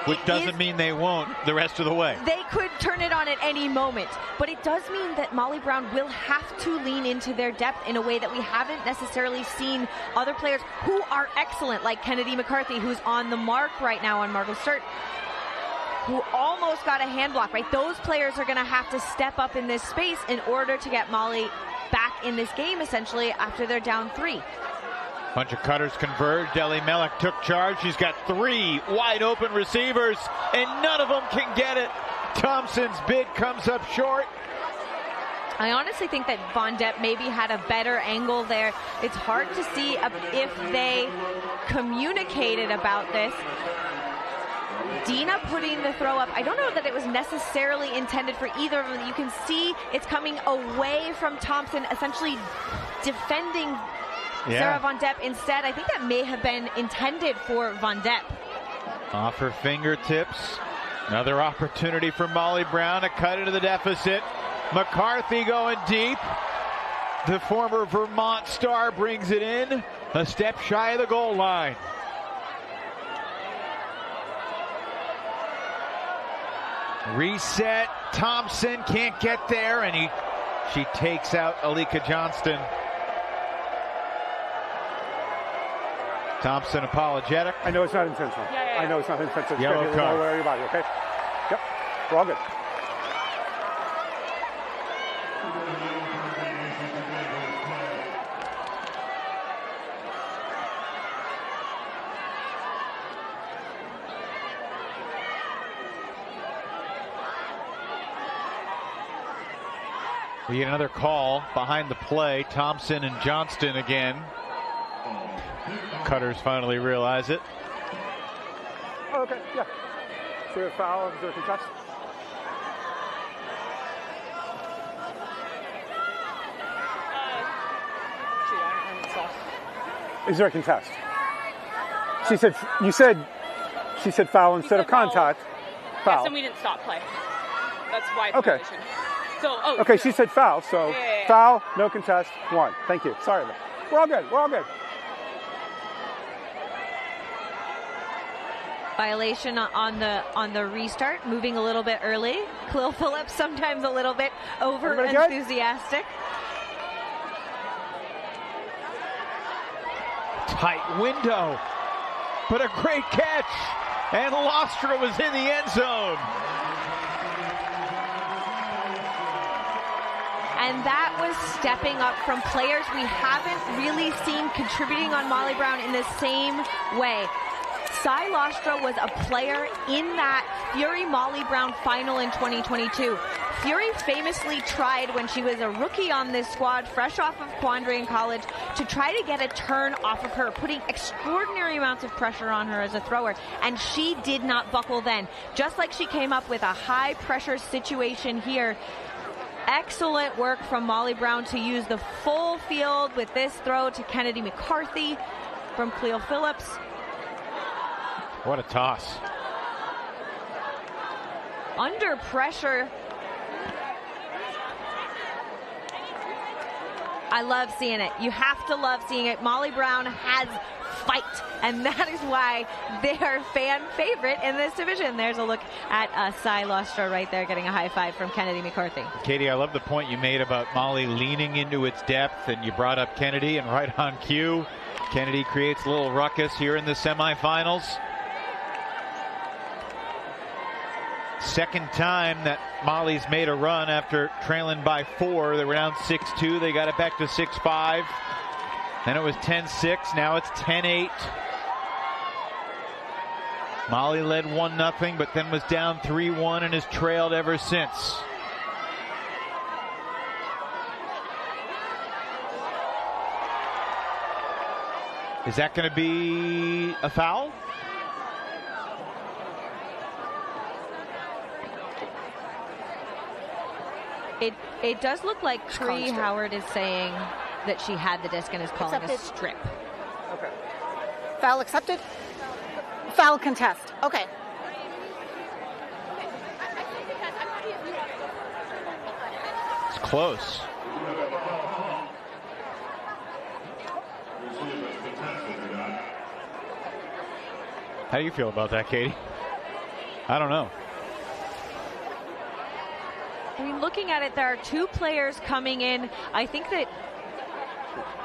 S1: which doesn't mean they won't the rest of the way.
S2: They could turn it on at any moment. But it does mean that Molly Brown will have to lean into their depth in a way that we haven't necessarily seen other players who are excellent, like Kennedy McCarthy, who's on the mark right now on Margot Sturt, who almost got a hand block, right? Those players are going to have to step up in this space in order to get Molly back in this game, essentially, after they're down 3.
S1: Bunch of cutters converged. Ellie Mellick took charge. She's got 3 wide open receivers, and none of them can get it. Thompson's bid comes up short.
S2: I honestly think that Von Depp maybe had a better angle there. It's hard to see if they communicated about this. Dina putting the throw up, I don't know that it was necessarily intended for either of them. You can see it's coming away from Thompson, essentially defending Sarah Von Depp instead. I think that may have been intended for Von Depp.
S1: Off her fingertips. Another opportunity for Molly Brown to cut into the deficit. McCarthy going deep. The former Vermont star brings it in, a step shy of the goal line. Reset. Thompson can't get there, and she takes out Alika Johnston. Thompson apologetic.
S16: I know it's not intentional. I know it's not intentional.
S1: Yellow card.
S16: Don't worry about it, okay? Yep, we're all good.
S1: We get another call behind the play. Thompson and Johnston again. Cutters finally realize it.
S16: Oh, okay, yeah. So we have foul, is there a contest? Is there a contest? She said foul instead of contact. Foul.
S17: Yes, and we didn't stop play. That's why it's
S16: okay.
S17: violation. So,
S16: okay, she said foul, so
S17: yeah.
S16: Foul, no contest, 1. Thank you. Sorry about that. We're all good. We're all good.
S2: Violation on the restart, moving a little bit early. Khalil Phillips sometimes a little bit over enthusiastic.
S1: Tight window, but a great catch, and Lostra was in the end zone.
S2: And that was stepping up from players we haven't really seen contributing on Molly Brown in the same way. Sai Lostra was a player in that Fury Molly Brown final in 2022. Fury famously tried when she was a rookie on this squad, fresh off of Quandary in college, to try to get a turn off of her, putting extraordinary amounts of pressure on her as a thrower, and she did not buckle then. Just like she came up with a high pressure situation here. Excellent work from Molly Brown to use the full field with this throw to Kennedy McCarthy from Cleo Phillips.
S1: What a toss.
S2: Under pressure. I love seeing it. You have to love seeing it. Molly Brown has fight, and that is why they're fan favorite in this division. There's a look at Sai Lostra right there getting a high five from Kennedy McCarthy.
S1: Katie, I love the point you made about Molly leaning into its depth, and you brought up Kennedy, and right on cue, Kennedy creates a little ruckus here in the semifinals. Second time that Molly's made a run after trailing by 4. They were down 6-2. They got it back to 6-5. Then it was 10-6. Now it's 10-8. Molly led 1-0, but then was down 3-1 and has trailed ever since. Is that going to be a foul?
S2: It does look like Cree Howard is saying that she had the disc and is calling a strip.
S5: Okay. Foul accepted? Foul contest. Okay.
S1: It's close. How do you feel about that, Katie? I don't know.
S2: I mean, looking at it, there are 2 players coming in. I think that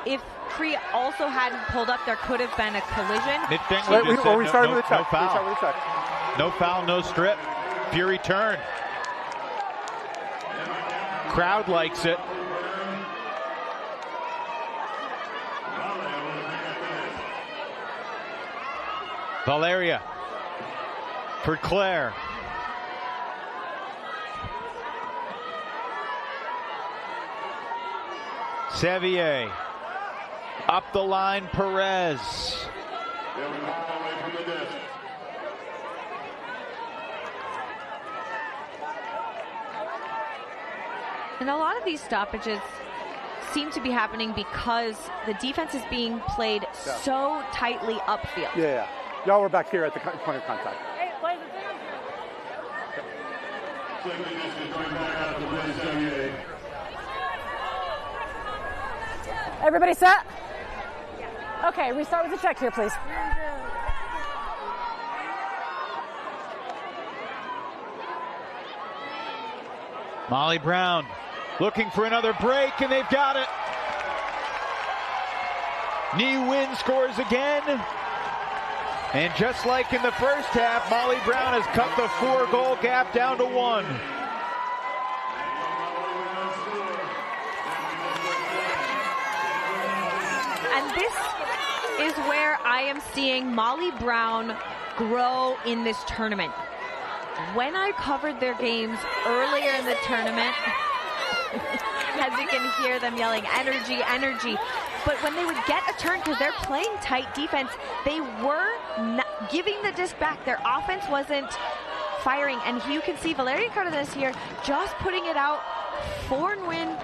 S2: if Cree also hadn't pulled up, there could have been a collision.
S1: Mitch Bengley just said
S16: we started with a check.
S1: No foul.
S16: We started with a check.
S1: No foul, no strip. Fury turn. Crowd likes it. Valeria for Claire. Sevier. Up the line, Perez.
S2: And a lot of these stoppages seem to be happening because the defense is being played so tightly upfield.
S16: Yeah. Y'all were back here at the point of contact.
S5: Hey, play the Everybody set? Okay, restart with a check here, please.
S1: Molly Brown looking for another break, and they've got it. Ni Win scores again. And just like in the first half, Molly Brown has cut the 4-goal gap down to 1.
S2: And this is where I am seeing Molly Brown grow in this tournament. When I covered their games earlier in the tournament, as you can hear them yelling, energy, energy. But when they would get a turn, because they're playing tight defense, they were not giving the disc back. Their offense wasn't firing. And you can see Valeria Cardenas here just putting it out for and win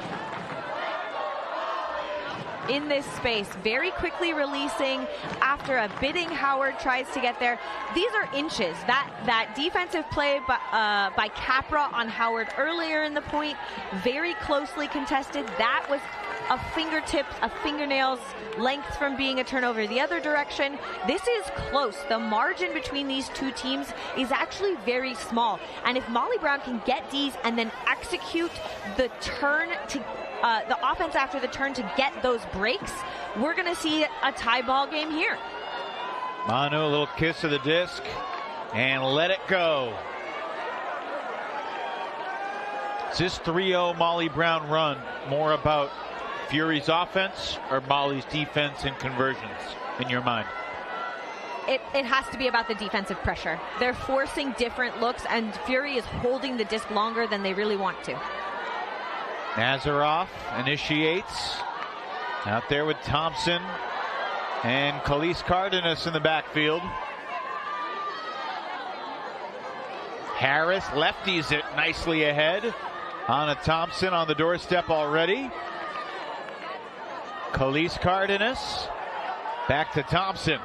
S2: in this space, very quickly releasing after a bidding. Howard tries to get there. These are inches. That defensive play by Capra on Howard earlier in the point, very closely contested. That was a fingernail's length from being a turnover the other direction. This is close. The margin between these two teams is actually very small. And if Molly Brown can get D's and then execute the turn to the offense after the turn to get those breaks, we're going to see a tie ball game here.
S1: Manu, a little kiss of the disc and let it go. Is this 3-0 Molly Brown run more about Fury's offense or Molly's defense and conversions in your mind?
S2: It has to be about the defensive pressure. They're forcing different looks, and Fury is holding the disc longer than they really want to.
S1: Nazaroff initiates. Out there with Thompson and Khalees Cardenas in the backfield. Harris lefties it nicely ahead. Anna Thompson on the doorstep already. Khalees Cardenas back to Thompson.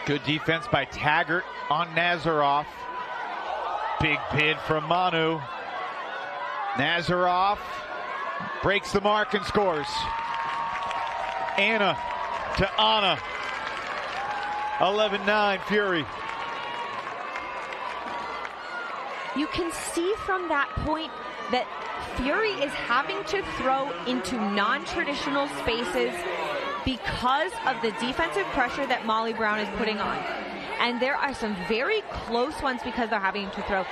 S1: Good defense by Taggart on Nazaroff. Big bid from Manu. Nazaroff breaks the mark and scores. Anna to Anna. 11-9 Fury.
S2: You can see from that point that Fury is having to throw into non-traditional spaces because of the defensive pressure that Molly Brown is putting on. And there are some very close ones because they're having to throw,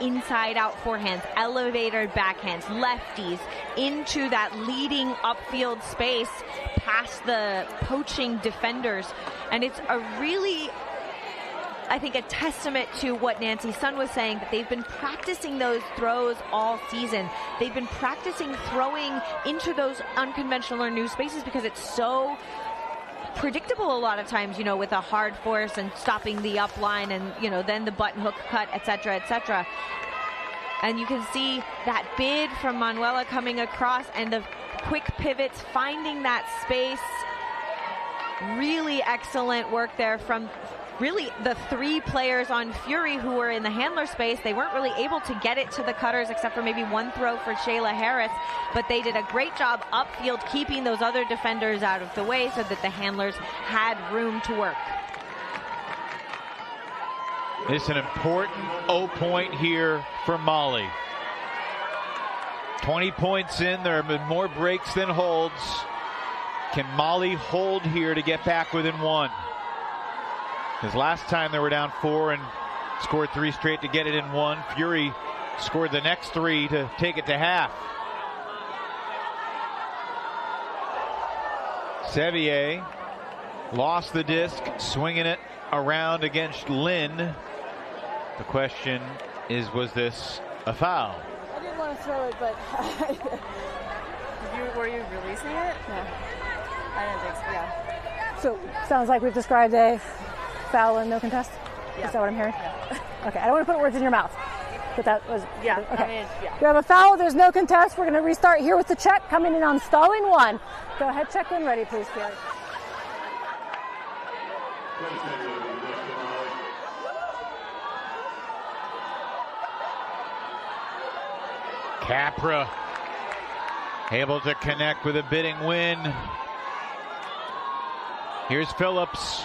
S2: inside out forehands, elevated backhands, lefties into that leading upfield space past the poaching defenders. And it's a really, I think, a testament to what Nancy Sun was saying, that they've been practicing those throws all season. They've been practicing throwing into those unconventional or new spaces because it's so predictable a lot of times, with a hard force and stopping the up line and, then the button hook cut, etc., etc. And you can see that bid from Manuela coming across and the quick pivots, finding that space. Really excellent work there from really the three players on Fury who were in the handler space. They weren't really able to get it to the cutters except for maybe one throw for Shayla Harris, but they did a great job upfield keeping those other defenders out of the way so that the handlers had room to work.
S1: It's an important O point here for Molly. 20 points in, there have been more breaks than holds. Can Molly hold here to get back within one? Because last time they were down 4 and scored 3 straight to get it in one. Fury scored the next 3 to take it to half. Sevier lost the disc, swinging it around against Lynn. The question is, was this a foul?
S5: I didn't want to throw it, but
S17: were you releasing it?
S5: No.
S17: I didn't think so. Yeah.
S5: So sounds like we've described a foul and no contest?
S17: Yeah.
S5: Is that what I'm hearing?
S17: Yeah.
S5: Okay, I don't want to put words in your mouth, but that was...
S17: Yeah,
S5: okay.
S17: I mean, yeah.
S5: You have a foul, there's no contest. We're going to restart here with the check, coming in on stalling 1. Go ahead, check when ready, please, Fury.
S1: Capra able to connect with a bidding win. Here's Phillips.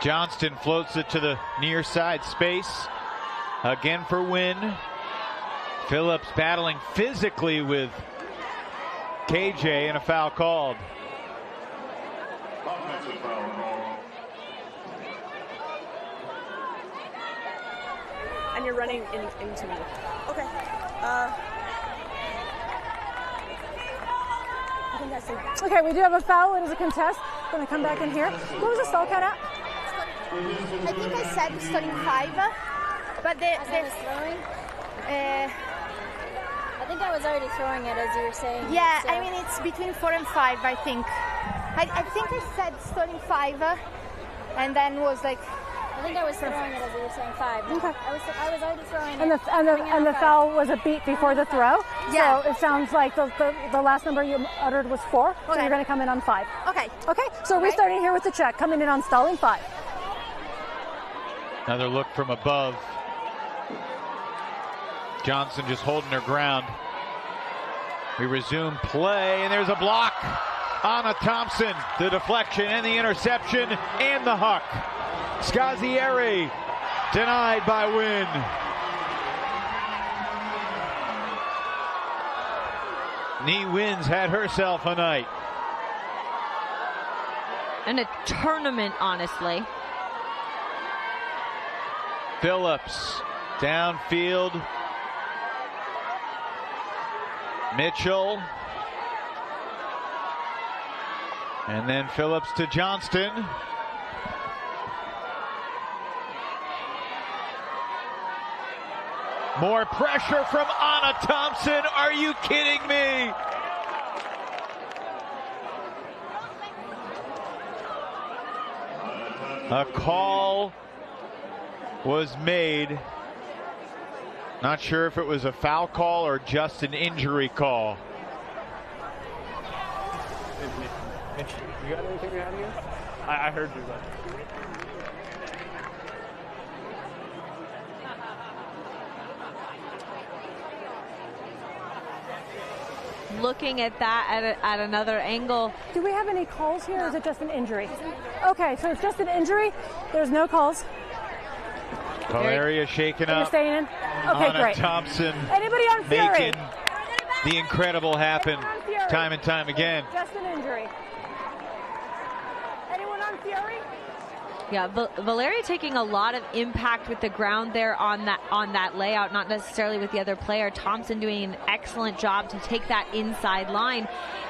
S1: Johnston floats it to the near side space. Again for Wynn. Phillips battling physically with KJ and a foul called.
S4: Offensive foul call.
S17: And you're running into me. Okay.
S5: I think that's it. Okay, we do have a foul. It is a contest. Going to come back in here. What was the stall count at?
S18: I think I said starting 5, but the
S19: throwing. I think I was already throwing it as you were saying.
S18: Yeah,
S19: so.
S18: I mean it's between 4 and 5. I think. I think I said starting 5, and then was like.
S19: I think I was throwing it as you were saying 5.
S5: Okay.
S19: I was already throwing
S5: and
S19: it.
S5: And the foul was a beat before the throw.
S18: Yeah.
S5: So it sounds like the last number you uttered was 4. So
S18: Okay.
S5: you're going to come in on 5.
S18: Okay.
S5: Okay. So restarting here with the check, coming in on stalling 5.
S1: Another look from above. Johnson just holding her ground. We resume play, and there's a block. Anna Thompson, the deflection and the interception and the huck. Scazieri denied by Wynn. Nee Wynn's had herself a night.
S2: And a tournament, honestly.
S1: Phillips downfield. Mitchell. And then Phillips to Johnston. More pressure from Anna Thompson. Are you kidding me? A call was made. Not sure if it was a foul call or just an injury call.
S3: You got anything to add here? I heard you, but.
S2: Looking at that at another angle.
S5: Do we have any calls here, or is it just an injury? Okay, so it's just an injury. There's no calls.
S1: Valeria shaken
S5: You're
S1: up.
S5: staying in? Okay,
S1: Anna
S5: great.
S1: Thompson
S5: Anybody on Fury?
S1: making the incredible happen time and time again.
S5: Just an injury. Anyone on Fury?
S2: Yeah, Valeria taking a lot of impact with the ground there on that layout, not necessarily with the other player. Thompson doing an excellent job to take that inside line.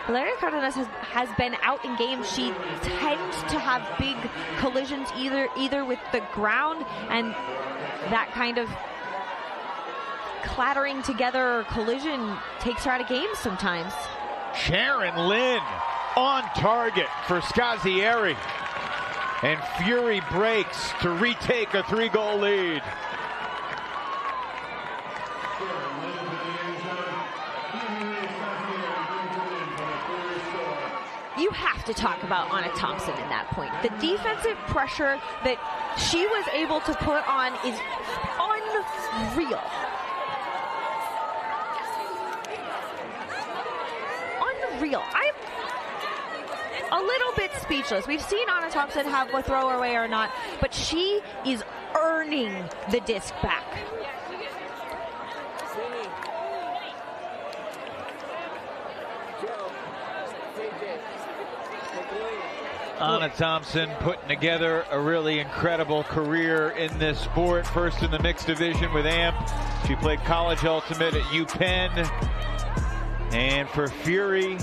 S2: Valeria Cardenas has been out in games. She tends to have big collisions either with the ground, and that kind of clattering together or collision takes her out of games sometimes.
S1: Sharon Lynn on target for Scazieri. And Fury breaks to retake a 3-goal lead.
S2: You have to talk about Anna Thompson in that point. The defensive pressure that she was able to put on is unreal. Unreal. I'm a little bit speechless. We've seen Anna Thompson have a throw away or not, but she is earning the disc back.
S1: Anna Thompson putting together a really incredible career in this sport. First in the mixed division with AMP. She played college ultimate at UPenn. And for Fury,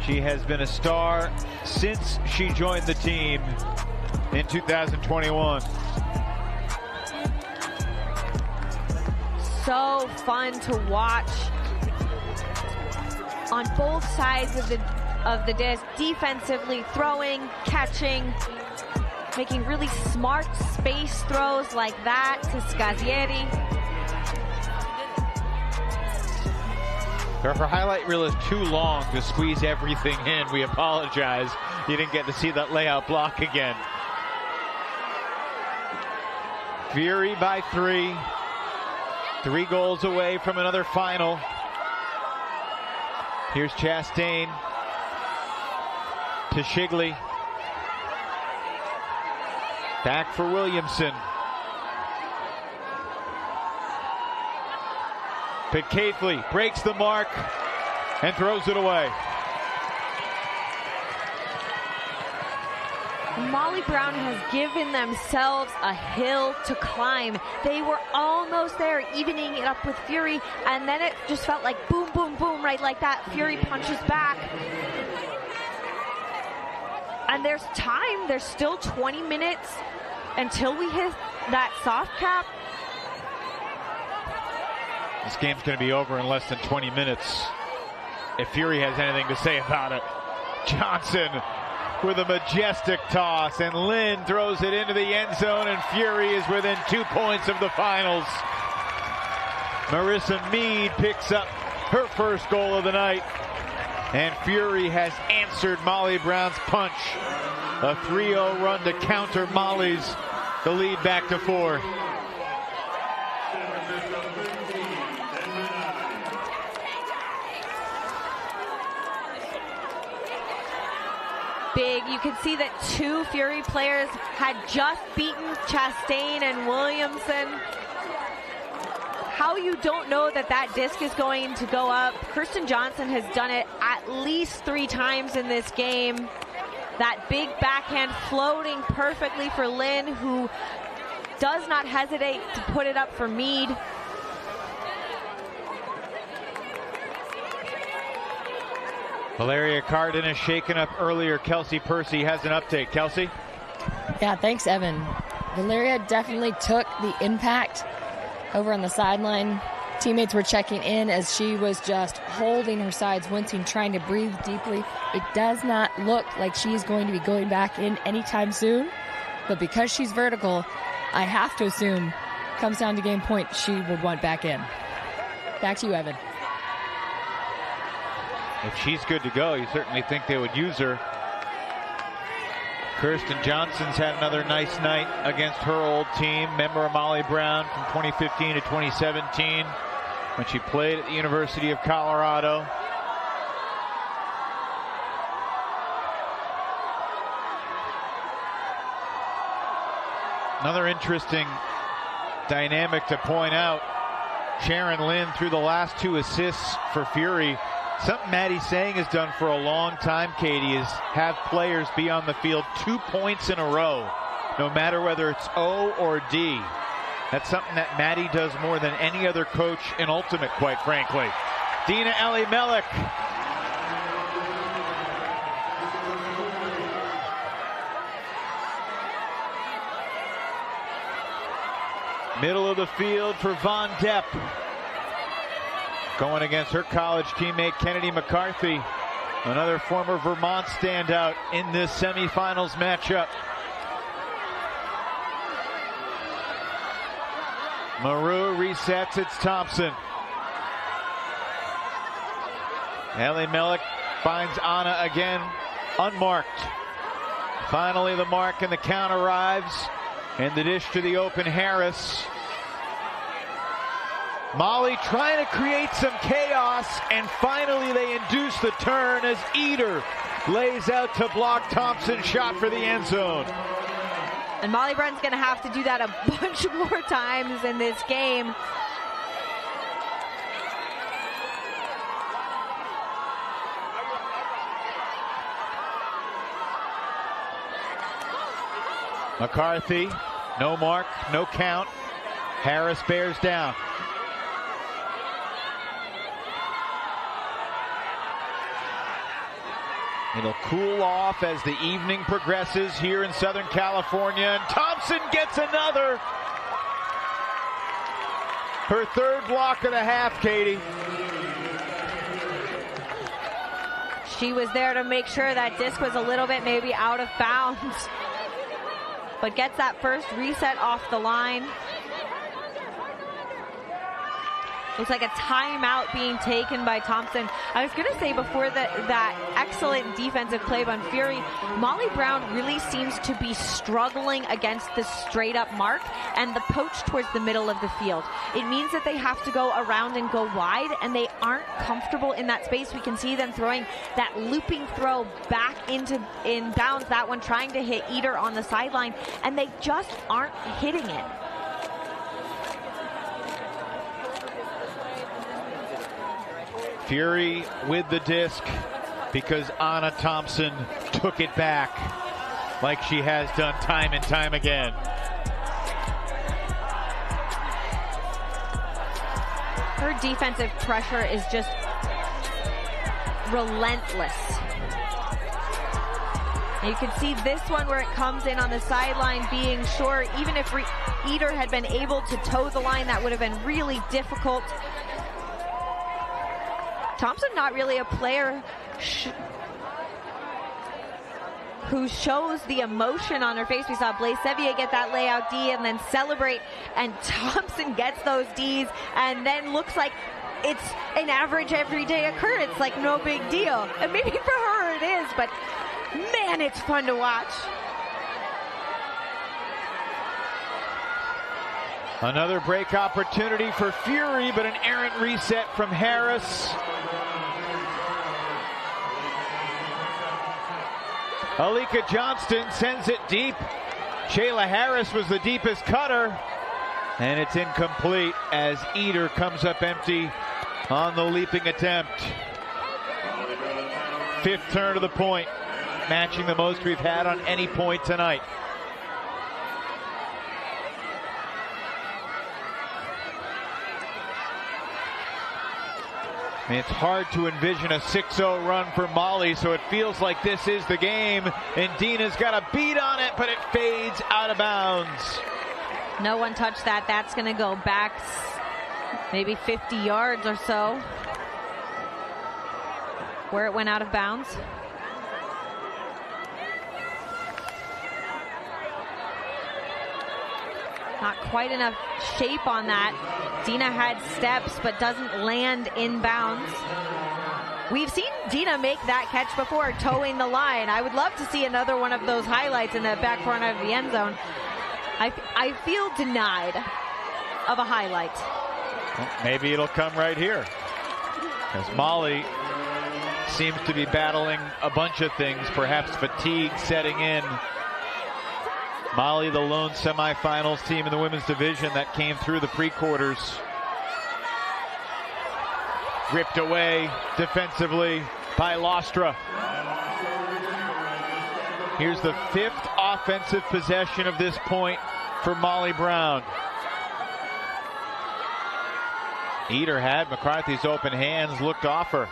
S1: she has been a star since she joined the team in 2021.
S2: So fun to watch on both sides of the disc, defensively throwing, catching, making really smart space throws like that to Scazieri.
S1: Her highlight reel is too long to squeeze everything in. We apologize. You didn't get to see that layout block again. Fury by 3. 3 goals away from another final. Here's Chastain to Shigley. Back for Williamson. Pitcatley breaks the mark and throws it away.
S2: Molly Brown has given themselves a hill to climb. They were almost there, evening it up with Fury, and then it just felt like boom, boom, boom, right like that. Fury punches back. And there's time. There's still 20 minutes until we hit that soft cap.
S1: This game's going to be over in less than 20 minutes if Fury has anything to say about it. Johnson with a majestic toss, and Lynn throws it into the end zone, and Fury is within 2 points of the finals. Marissa Mead picks up her first goal of the night, and Fury has answered Molly Brown's punch. A 3-0 run to counter Molly's, the lead back to 4.
S2: Big. You could see that 2 Fury players had just beaten Chastain and Williamson. How you don't know that disc is going to go up. Kirsten Johnson has done it at least 3 times in this game. That big backhand floating perfectly for Lynn, who does not hesitate to put it up for Mead.
S1: Valeria Cardenas shaken up earlier. Kelsey Percy has an update. Kelsey?
S7: Yeah, thanks, Evan. Valeria definitely took the impact over on the sideline. Teammates were checking in as she was just holding her sides, wincing, trying to breathe deeply. It does not look like she's going to be going back in anytime soon, but because she's vertical, I have to assume, comes down to game point, she would want back in. Back to you, Evan.
S1: If she's good to go, you certainly think they would use her. Kirsten Johnson's had another nice night against her old team. Member of Molly Brown from 2015 to 2017 when she played at the University of Colorado. Another interesting dynamic to point out. Sharon Lynn threw the last 2 assists for Fury. Something Maddie Sang has done for a long time, Katie, is have players be on the field 2 points in a row, no matter whether it's O or D. That's something that Maddie does more than any other coach in Ultimate, quite frankly. Dina Elimelech. Middle of the field for Von Depp. Going against her college teammate Kennedy McCarthy, another former Vermont standout in this semifinals matchup. Maru resets, it's Thompson. Elimelech finds Anna again, unmarked. Finally the mark and the count arrives, and the dish to the open Harris. Molly trying to create some chaos, and finally they induce the turn as Eder lays out to block Thompson's shot for the end zone.
S2: And Molly Brown's going to have to do that a bunch more times in this game.
S1: McCarthy, no mark, no count. Harris bears down. It'll cool off as the evening progresses here in Southern California, and Thompson gets another. Her 3rd block of the half, Katie.
S2: She was there to make sure that disc was a little bit maybe out of bounds, but gets that first reset off the line. Looks like a timeout being taken by Thompson. I was going to say before that excellent defensive play on Fury, Molly Brown really seems to be struggling against the straight up mark and the poach towards the middle of the field. It means that they have to go around and go wide, and they aren't comfortable in that space. We can see them throwing that looping throw back in bounds, that one trying to hit Eder on the sideline, and they just aren't hitting it.
S1: Fury with the disc because Anna Thompson took it back like she has done time and time again.
S2: Her defensive pressure is just relentless. And you can see this one where it comes in on the sideline being short. Even if Eder had been able to toe the line, that would have been really difficult. Thompson not really a player who shows the emotion on her face. We saw Blaise Sevier get that layout D and then celebrate, and Thompson gets those Ds and then looks like it's an average everyday occurrence, like no big deal. And maybe for her it is, but man, it's fun to watch.
S1: Another break opportunity for Fury, but an errant reset from Harris. Alika Johnston sends it deep. Shayla Harris was the deepest cutter, and it's incomplete as Eder comes up empty on the leaping attempt. 5th turn of the point. matching the most we've had on any point tonight. I mean, it's hard to envision a 6-0 run for Molly, so it feels like this is the game. And Dina's got a beat on it, but it fades out of bounds.
S2: No one touched that. That's going to go back maybe 50 yards or so, where it went out of bounds. Not quite enough shape on that. Dina had steps, but doesn't land in bounds. We've seen Dina make that catch before, towing the line. I would love to see another one of those highlights in the back corner of the end zone. I feel denied of a highlight.
S1: Well, maybe it'll come right here, as Molly seems to be battling a bunch of things, perhaps fatigue setting in. Molly, the lone semifinals team in the women's division that came through the pre-quarters. Ripped away defensively by Lostra. Here's the 5th offensive possession of this point for Molly Brown. Eder had McCarthy's open hands, looked off her.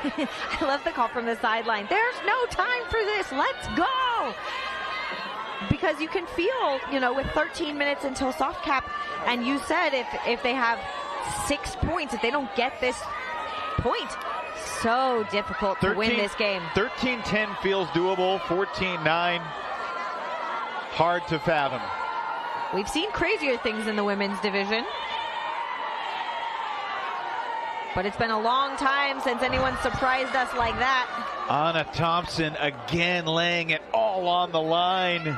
S2: I love the call from the sideline. There's no time for this. Let's go. Because you can feel, you know, with 13 minutes until soft cap, and you said if they have 6 points, if they don't get this point, so difficult to win this game.
S1: 13-10 feels doable. 14-9, hard to fathom.
S2: We've seen crazier things in the women's division, but it's been a long time since anyone surprised us like that.
S1: Anna Thompson again laying it all on the line.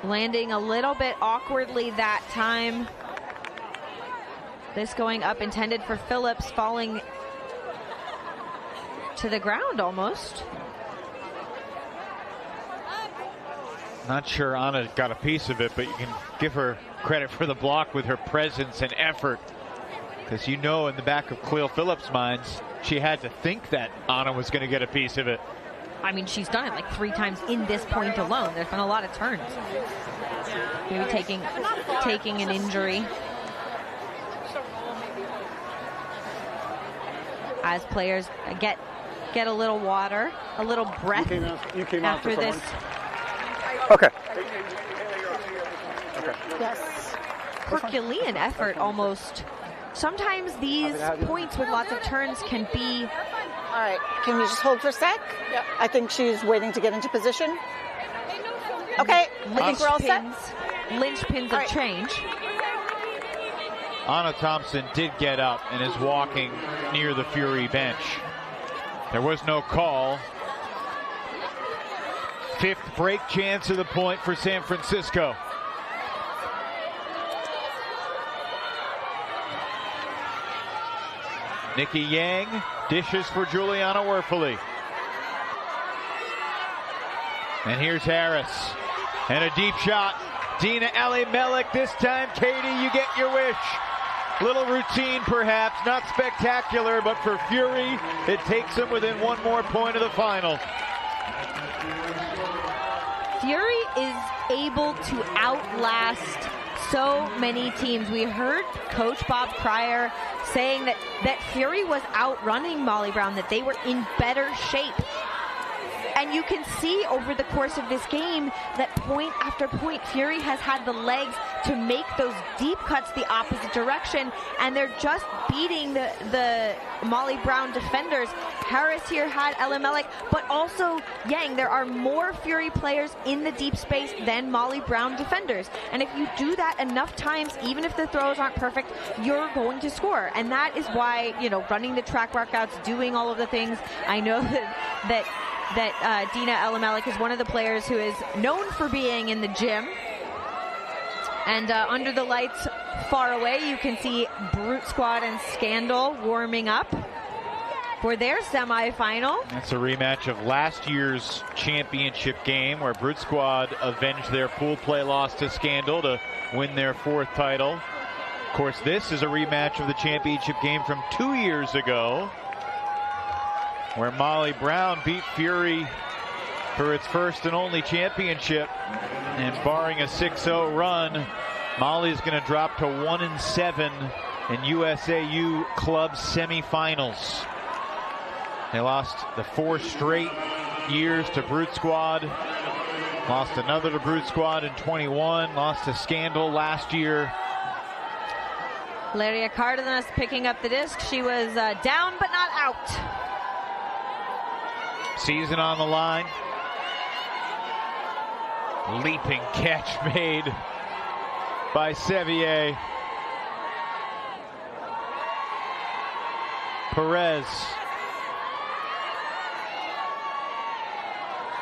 S2: Landing a little bit awkwardly that time. This going up, intended for Phillips, falling to the ground almost.
S1: Not sure Anna got a piece of it, but you can give her credit for the block with her presence and effort. Because you know in the back of Cleo Phillips' minds, she had to think that Anna was going to get a piece of it.
S2: I mean, she's done it like 3 times in this point alone. There's been a lot of turns. Maybe taking an injury. As players get a little water, a little breath
S16: you came out
S2: after this.
S16: Okay.
S2: Yes. Herculean effort almost. Sometimes these points with lots of turns can be...
S20: All right, can you just hold for a sec? Yep. I think she's waiting to get into position. Okay, I think we're all set.
S2: Linchpins of change.
S1: Anna Thompson did get up and is walking near the Fury bench. There was no call. 5th break chance of the point for San Francisco. Nikki Yang dishes for Juliana Werfeli. And here's Harris. And a deep shot. Dina Elimelech this time. Katie, you get your wish. Little routine perhaps, not spectacular, but for Fury, it takes them within 1 more point of the final.
S2: Fury is able to outlast so many teams. We heard Coach Bob Cryer saying that Fury was outrunning Molly Brown, that they were in better shape. And you can see over the course of this game that point after point, Fury has had the legs to make those deep cuts the opposite direction, and they're just beating the Molly Brown defenders. Harris here had Elimelech, but also Yang. There are more Fury players in the deep space than Molly Brown defenders. And if you do that enough times, even if the throws aren't perfect, you're going to score. And that is why, you know, running the track workouts, doing all of the things. I know that Dina Elimelech is one of the players who is known for being in the gym. And under the lights far away, you can see Brute Squad and Scandal warming up for their semifinal.
S1: That's a rematch of last year's championship game where Brute Squad avenged their pool play loss to Scandal to win their 4th title. course, this is a rematch of the championship game from 2 years ago, where Molly Brown beat Fury for its first and only championship. And barring a 6-0 run, Molly's going to drop to 1-7 in USAU club semifinals. They lost the 4 straight years to Brute Squad. Lost another to Brute Squad in 21. Lost to Scandal last year.
S2: Laria Cardenas picking up the disc. She was down but not out.
S1: Season on the line. Leaping catch made by Sevier. Perez.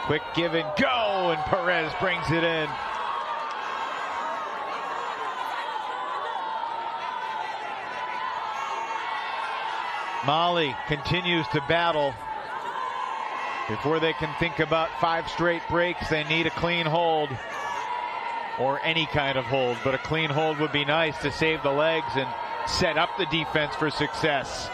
S1: Quick give and go, and Perez brings it in. Molly continues to battle. Before they can think about 5 straight breaks, they need a clean hold. Or any kind of hold, but a clean hold would be nice to save the legs and set up the defense for success.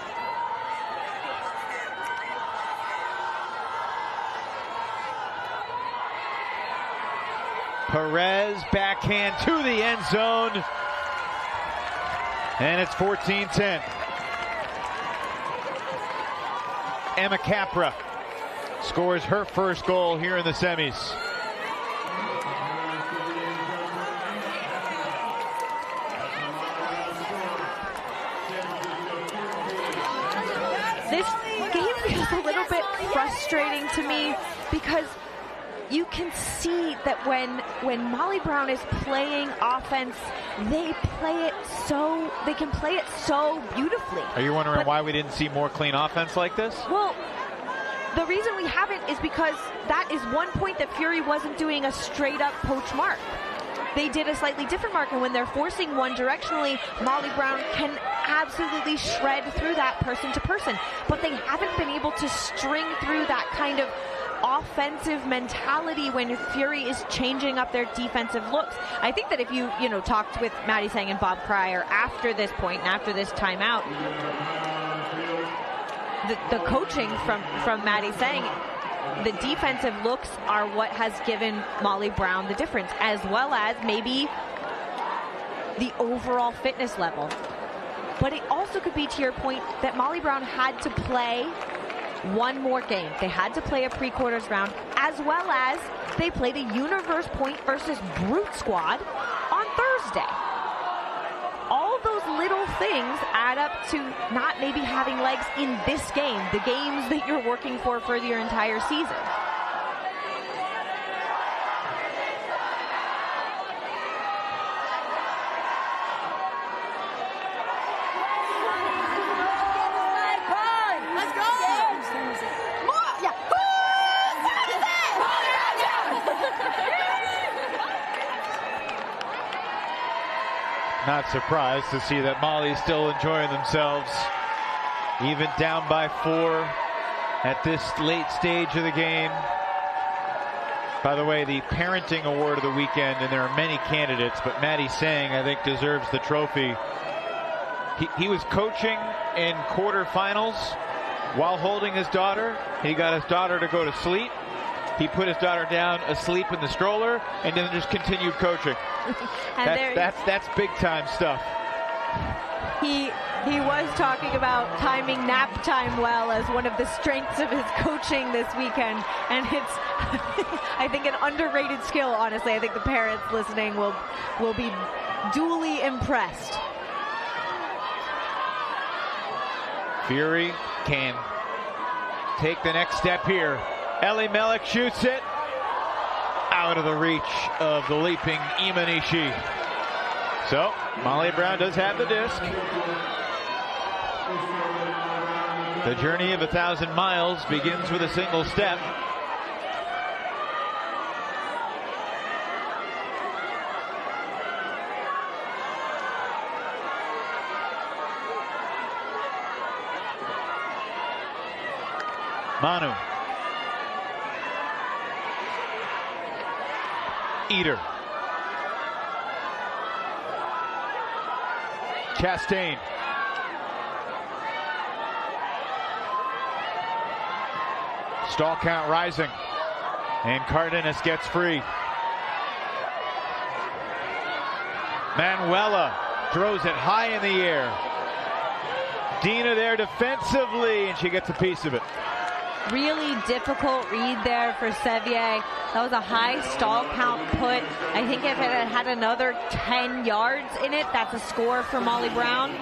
S1: Perez backhand to the end zone. And it's 14-10. Emma Capra scores her first goal here in the semis.
S2: This game feels a little bit frustrating to me because you can see that when Molly Brown is playing offense, they can play it so beautifully.
S1: Are you wondering why we didn't see more clean offense like this?
S2: Well, the reason we haven't is because that is one point that Fury wasn't doing a straight up poach mark. They did a slightly different mark, and when they're forcing one directionally, Molly Brown can absolutely shred through that person to person. But they haven't been able to string through that kind of offensive mentality when Fury is changing up their defensive looks. I think that if you talked with Maddie Sang and Bob Cryer after this point and after this timeout, the coaching from Maddie Sang, the defensive looks are what has given Molly Brown the difference, as well as maybe the overall fitness level. But it also could be, to your point, that Molly Brown had to play one more game. They had to play a pre-quarters round, as well as they played a Universe Point versus Brute Squad on Thursday. All those little things add up to not maybe having legs in this game, the games that you're working for your entire season.
S1: Not surprised to see that Molly's still enjoying themselves, even down by 4 at this late stage of the game. By the way, the parenting award of the weekend, and there are many candidates, but Maddie Sang, I think, deserves the trophy. He was coaching in quarterfinals while holding his daughter. He got his daughter to go to sleep. He put his daughter down asleep in the stroller and then just continued coaching. That's big time stuff.
S2: He was talking about timing nap time well as one of the strengths of his coaching this weekend, and it's I think an underrated skill. Honestly, I think the parents listening will be duly impressed.
S1: Fury can take the next step here. Ellie Mellick shoots it out of the reach of the leaping Imanishi. So Molly Brown does have the disc. The journey of 1,000 miles begins with a single step. Manu. Eater. Chastain. Stall count rising. And Cardenas gets free. Manuela throws it high in the air. Dina there defensively, and she gets a piece of it.
S2: Really difficult read there for Sevier. That was a high stall count put. I think if it had had another 10 yards in it, that's a score for Molly Brown.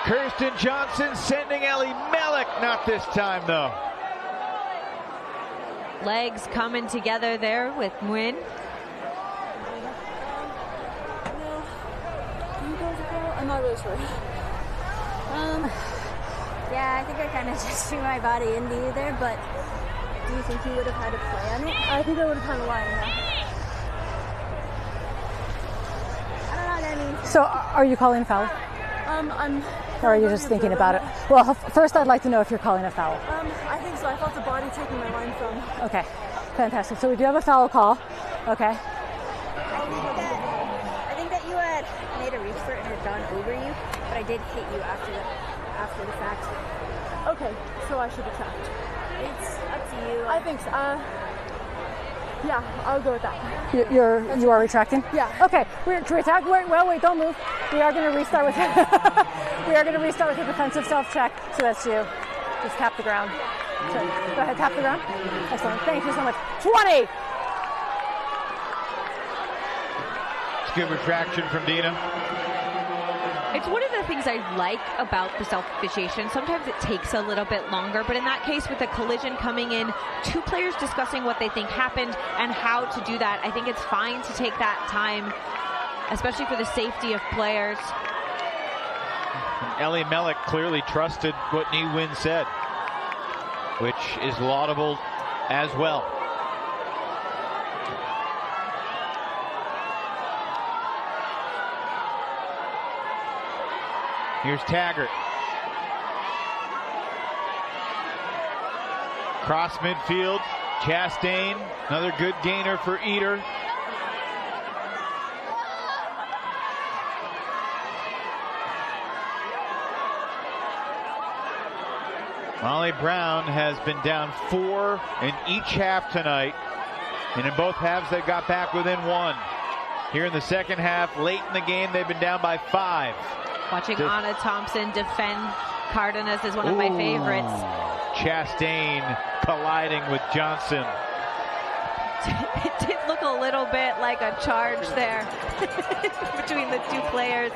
S1: Kirsten Johnson sending Ellie Mellick, not this time though.
S2: Legs coming together there with Nguyen.
S17: I'm not really sure.
S19: Yeah, I think I kind of just threw my body into you there, but do you think you would have had a play on it?
S17: I think I would have kind of lied, yeah.
S19: I don't know what I mean.
S5: So are you calling a foul? Or are you just thinking about it? Well, first I'd like to know if you're calling a foul.
S17: I think so. I felt the body taking my line from.
S5: Okay, fantastic. So we do have a foul call. Okay.
S19: I think that you had made a reach for it and had gone over you, but I did hit you after the fact.
S17: Okay, so I should retract.
S19: It's up to you.
S17: I think so. Yeah, I'll go with that.
S5: You are retracting?
S17: Yeah.
S5: Okay. We're to retract. Wait, don't move. We are going to restart with a defensive self check. So that's you. Just tap the ground. So, go ahead, tap the ground. Excellent. Thank you so much. 20.
S1: It's good retraction from Dina.
S2: It's one of the things I like about the self-officiation. Sometimes it takes a little bit longer, but in that case, with the collision coming in, two players discussing what they think happened and how to do that, I think it's fine to take that time, especially for the safety of players.
S1: And Ellie Mellick clearly trusted what Ni Win said, which is laudable as well. Here's Taggart. Cross midfield. Chastain. Another good gainer for Eder. Molly Brown has been down 4 in each half tonight. And in both halves, they got back within 1. Here in the second half, late in the game, they've been down by 5.
S2: Watching Anna Thompson defend Cardenas is one of my favorites.
S1: Chastain colliding with Johnson.
S2: It did look a little bit like a charge there between the two players.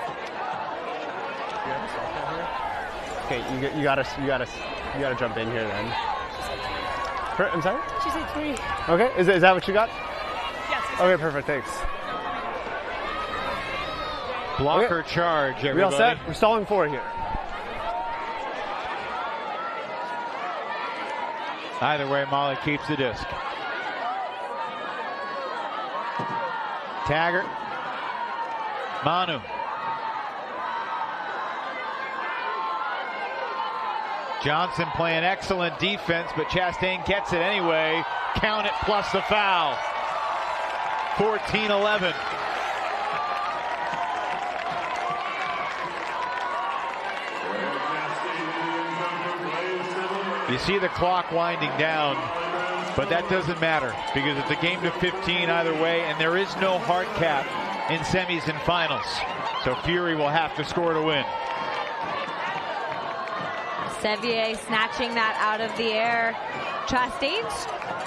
S3: Okay, you gotta jump in here then. I'm sorry?
S17: She said 3.
S3: Okay, is that what you got?
S17: Yes.
S3: Okay, perfect, thanks.
S1: Blocker charge, everybody.
S3: We all set? We're stalling 4 here.
S1: Either way, Molly keeps the disc. Taggart. Manu. Johnson playing excellent defense, but Chastain gets it anyway. Count it plus the foul. 14-11. You see the clock winding down, but that doesn't matter because it's a game to 15 either way, and there is no hard cap in semis and finals. So Fury will have to score to win.
S2: Sevier snatching that out of the air. Chastain's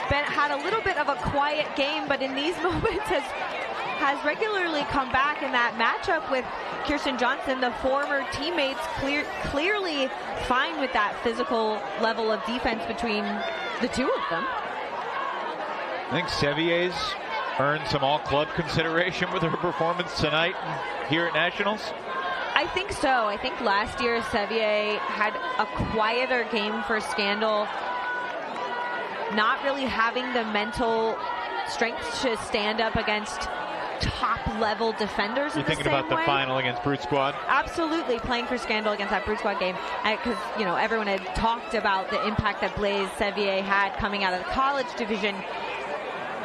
S2: had a little bit of a quiet game, but in these moments has regularly come back in that matchup with Kirsten Johnson. The former teammates clearly fine with that physical level of defense between the two of them.
S1: I think Sevier's earned some all-club consideration with her performance tonight here at Nationals.
S2: I think so. I think last year Sevier had a quieter game for Scandal, not really having the mental strength to stand up against top-level defenders in
S1: You're
S2: the
S1: thinking
S2: same
S1: about the
S2: way.
S1: final against Brute Squad?
S2: Absolutely, playing for Scandal against that Brute Squad game. Because, you know, everyone had talked about the impact that Blaise Sevier had coming out of the college division.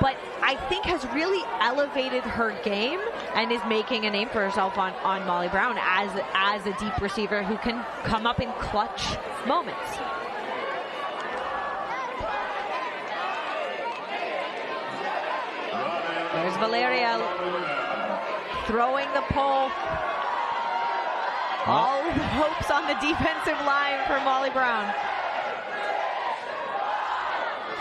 S2: But I think has really elevated her game and is making a name for herself on Molly Brown as a deep receiver who can come up in clutch moments. There's Valeria throwing the pole. All the hopes on the defensive line for Molly Brown.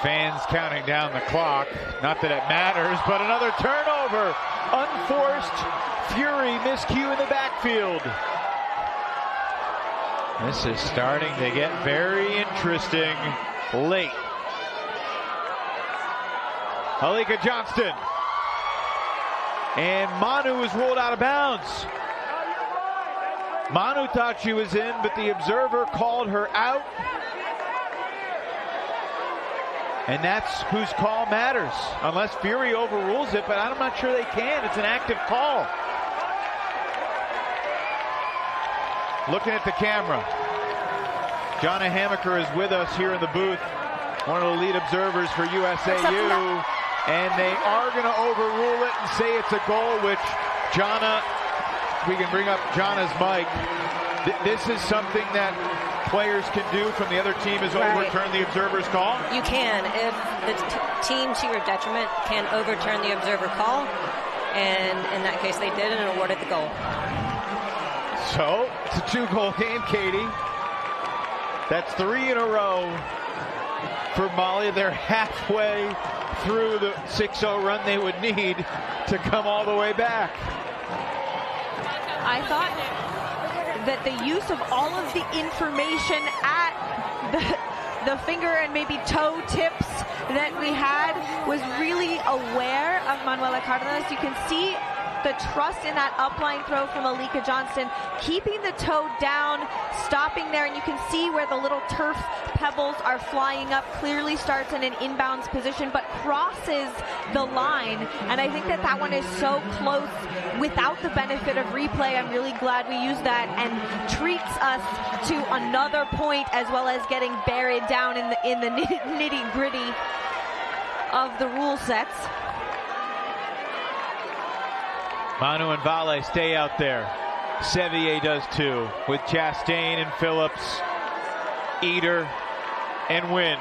S1: Fans counting down the clock. Not that it matters, but another turnover. Unforced Fury miscue in the backfield. This is starting to get very interesting late. Alika Johnston. And Manu was rolled out of bounds. Manu thought she was in, but the observer called her out. And that's whose call matters, unless Fury overrules it, but I'm not sure they can. It's an active call. Looking at the camera, Jonna Hamaker is with us here in the booth, one of the lead observers for USAU, and they are going to overrule it and say it's a goal, which Jonna, we can bring up Jonna's mic. This is something that players can do from the other team is overturn the observer's call?
S21: You can. If the team to your detriment can overturn the observer call, and in that case they did and awarded the goal.
S1: So, it's a 2-goal game, Katie. That's 3 in a row for Molly. They're halfway through the 6-0 run they would need to come all the way back.
S2: I thought that the use of all of the information at the finger and maybe toe tips that we had was really aware of Manuela Cardenas. You can see the trust in that upline throw from Alika Johnston, keeping the toe down, stopping there, and you can see where the little turf pebbles are flying up. Clearly starts in an inbounds position, but crosses the line, and I think that that one is so close without the benefit of replay. I'm really glad we used that, and treats us to another point, as well as getting buried down in the nitty gritty of the rule sets.
S1: Manu and Vale stay out there. Sevier does too, with Chastain and Phillips, Eder and Wynn.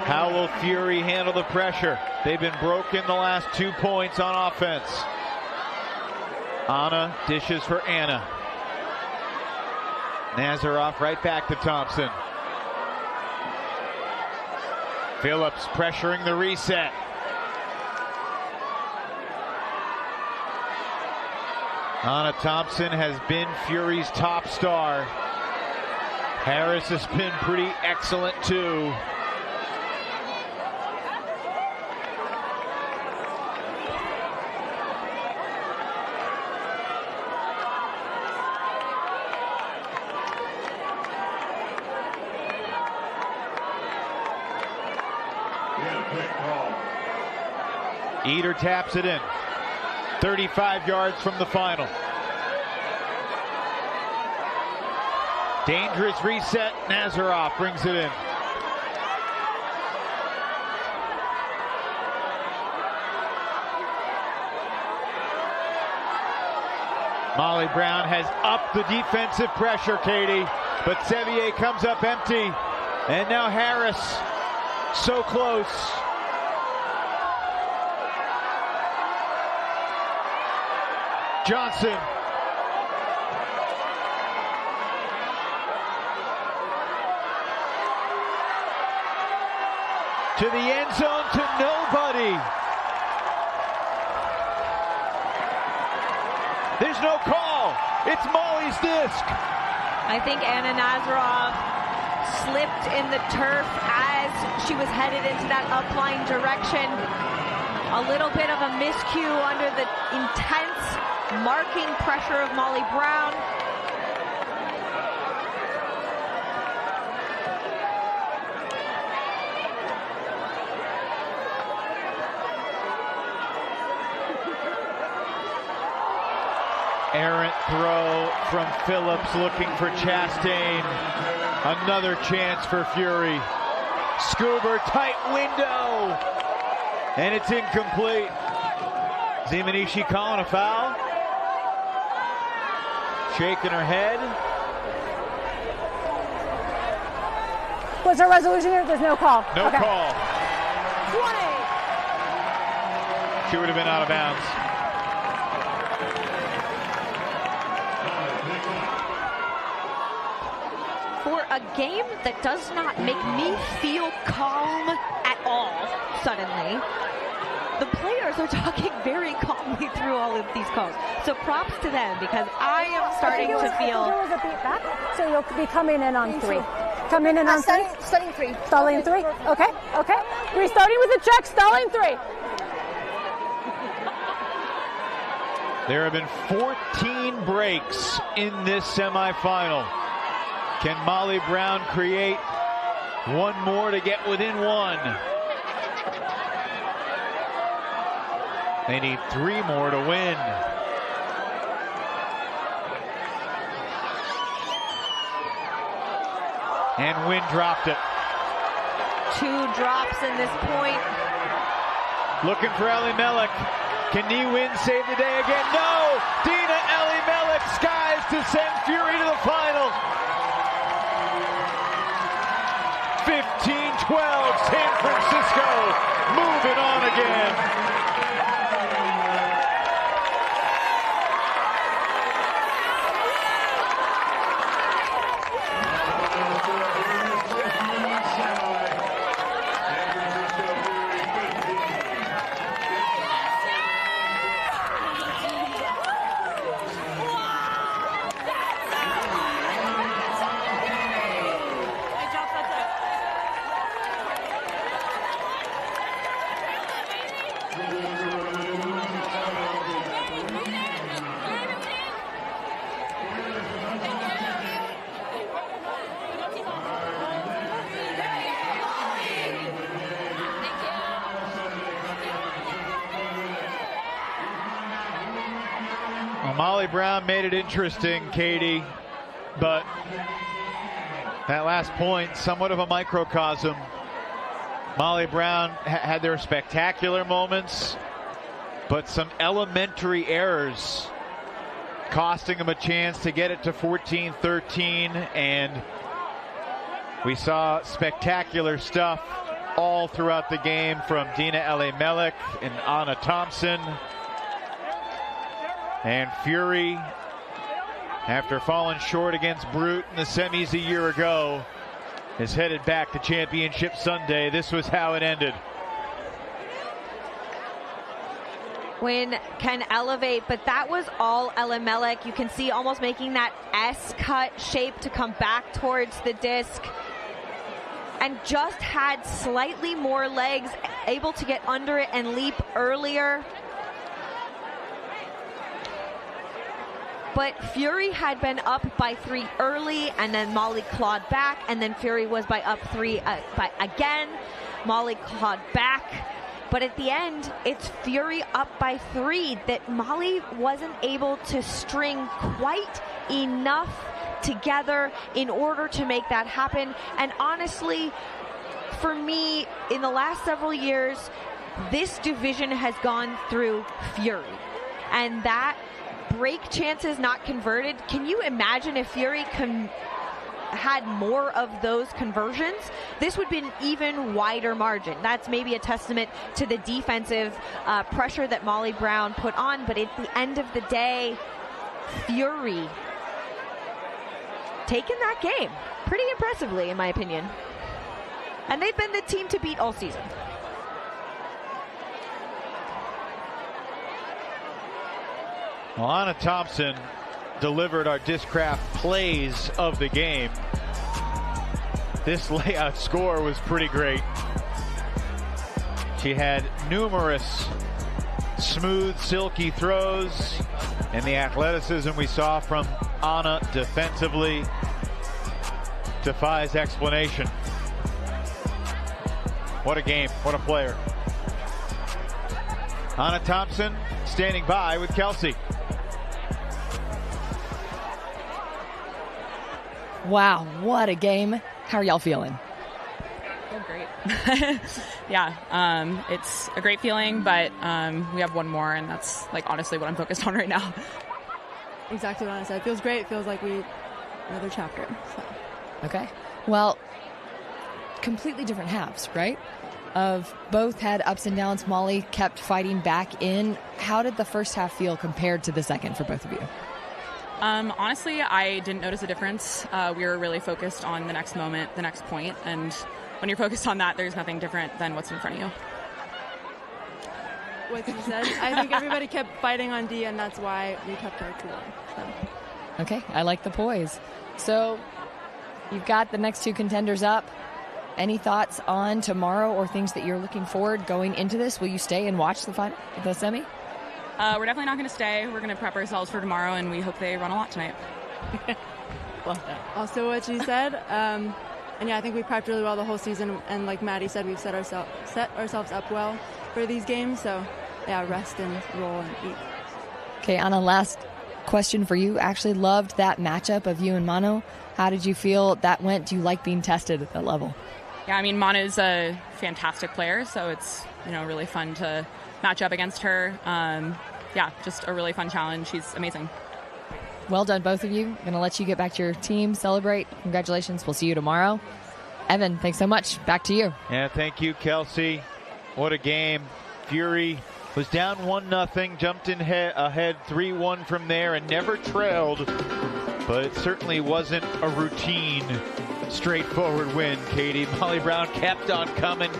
S1: How will Fury handle the pressure? They've been broken the last 2 points on offense. Anna dishes for Anna. Nazaroff right back to Thompson. Phillips pressuring the reset. Anna Thompson has been Fury's top star. Harris has been pretty excellent too. Eder taps it in. 35 yards from the final. Dangerous reset. Nazaroff brings it in. Molly Brown has upped the defensive pressure, Katie, but Sevier comes up empty. And now Harris, so close. Johnson. To the end zone to nobody. There's no call. It's Molly's disc.
S2: I think Anna Nazaroff slipped in the turf as she was headed into that upline direction. A little bit of a miscue under the intense marking pressure of Molly Brown.
S1: errant throw from Phillips looking for Chastain. Another chance for Fury. Scuba, tight window. And it's incomplete. Zimanishi calling a foul. Shaking her head.
S5: Was there a resolution here? There's no call.
S1: No
S5: okay.
S1: call.
S5: 20.
S1: She would have been out of bounds.
S2: For a game that does not make me feel calm at all, suddenly, the players are talking very calmly through all of these calls. So props to them, because I am starting to feel...
S5: There was a beat back, so you'll be coming in on 3. Coming in on 3?
S18: Stalling 3.
S5: Stalling 3? Okay, okay. Restarting with a check, stalling 3.
S1: There have been 14 breaks in this semifinal. Can Molly Brown create one more to get within 1? They need 3 more to win. And Wynn dropped it.
S2: 2 drops in this point.
S1: Looking for Ellie Mellick. Can Ni Wynn save the day again? No! Dina Ellie Mellick skies to send Fury to the final. 15-12, San Francisco moving on again. Molly Brown made it interesting, Katie, but that last point, somewhat of a microcosm. Molly Brown had their spectacular moments, but some elementary errors costing them a chance to get it to 14-13, and we saw spectacular stuff all throughout the game from Dina Ellie Mellick and Anna Thompson. And Fury, after falling short against Brute in the semis a year ago, is headed back to Championship Sunday. This was how it ended.
S2: Wynn can elevate, but that was all Ellie Mellick. You can see almost making that S-cut shape to come back towards the disc. And just had slightly more legs, able to get under it and leap earlier. But Fury had been up by 3 early, and then Molly clawed back, and then Fury was up 3 again. Molly clawed back. But at the end, it's Fury up by 3 that Molly wasn't able to string quite enough together in order to make that happen. And honestly, for me, in the last several years, this division has gone through Fury. And that break chances not converted. Can you imagine if Fury had more of those conversions? This would be an even wider margin. That's maybe a testament to the defensive pressure that Molly Brown put on, but at the end of the day, Fury taken that game pretty impressively, in my opinion. And they've been the team to beat all season.
S1: Well, Anna Thompson delivered our Discraft plays of the game. This layout score was pretty great. She had numerous smooth, silky throws, and the athleticism we saw from Anna defensively defies explanation. What a game, what a player. Anna Thompson standing by with Kelsey.
S7: Wow, what a game. How are y'all feeling?
S6: feel great. Yeah, it's a great feeling, but we have one more, and that's like honestly what I'm focused on right now.
S17: Exactly what I said. It feels great. It feels like another chapter. So.
S7: Okay. Well, completely different halves, right? Of both had ups and downs. Molly kept fighting back in. How did the first half feel compared to the second for both of you?
S6: Honestly, I didn't notice a difference. We were really focused on the next moment, the next point, and when you're focused on that, there's nothing different than what's in front of you.
S17: What you said, I think everybody kept fighting on D, and that's why we kept our tool. So.
S7: Okay, I like the poise. So you've got the next two contenders up. Any thoughts on tomorrow or things that you're looking forward going into this? Will you stay and watch the semi?
S6: We're definitely not going to stay. We're going to prep ourselves for tomorrow, and we hope they run a lot tonight.
S17: Also what she said. And yeah, I think we prepped really well the whole season, and like Maddie said, we've set ourselves up well for these games. So yeah, rest and roll and eat.
S7: Okay, Anna, last question for you. Actually loved that matchup of you and Mano. How did you feel that went? Do you like being tested at that level?
S6: Yeah, I mean, Mano's a fantastic player, so it's really fun to match up against her. Yeah, just a really fun challenge. She's amazing.
S7: Well done, both of you. I'm going to let you get back to your team, celebrate. Congratulations. We'll see you tomorrow. Evan, thanks so much. Back to you.
S1: Yeah, thank you, Kelsey. What a game. Fury was down 1-0, jumped in ahead 3-1 from there and never trailed. But it certainly wasn't a routine, straightforward win, Katie. Molly Brown kept on coming.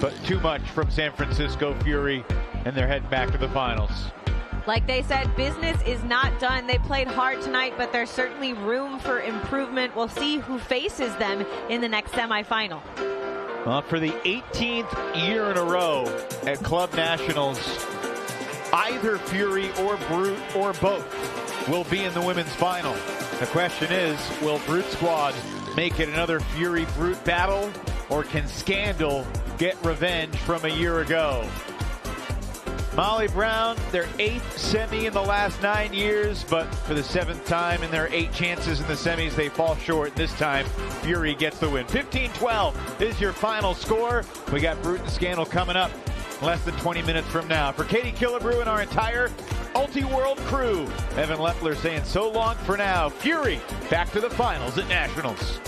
S1: But too much from San Francisco Fury, and they're heading back to the finals.
S2: Like they said, business is not done. They played hard tonight, but there's certainly room for improvement. We'll see who faces them in the next semifinal.
S1: Well, for the 18th year in a row at Club Nationals, either Fury or Brute or both will be in the women's final. The question is, will Brute Squad make it another Fury Brute battle, or can Scandal get revenge from a year ago? Molly Brown, their 8th semi in the last 9 years, but for the 7th time in their 8 chances in the semis, they fall short. This time, Fury gets the win. 15-12 is your final score. We got Brute and Scandal coming up less than 20 minutes from now. For Katie Killebrew and our entire Ulti-World crew, Evan Lepler saying so long for now. Fury back to the finals at Nationals.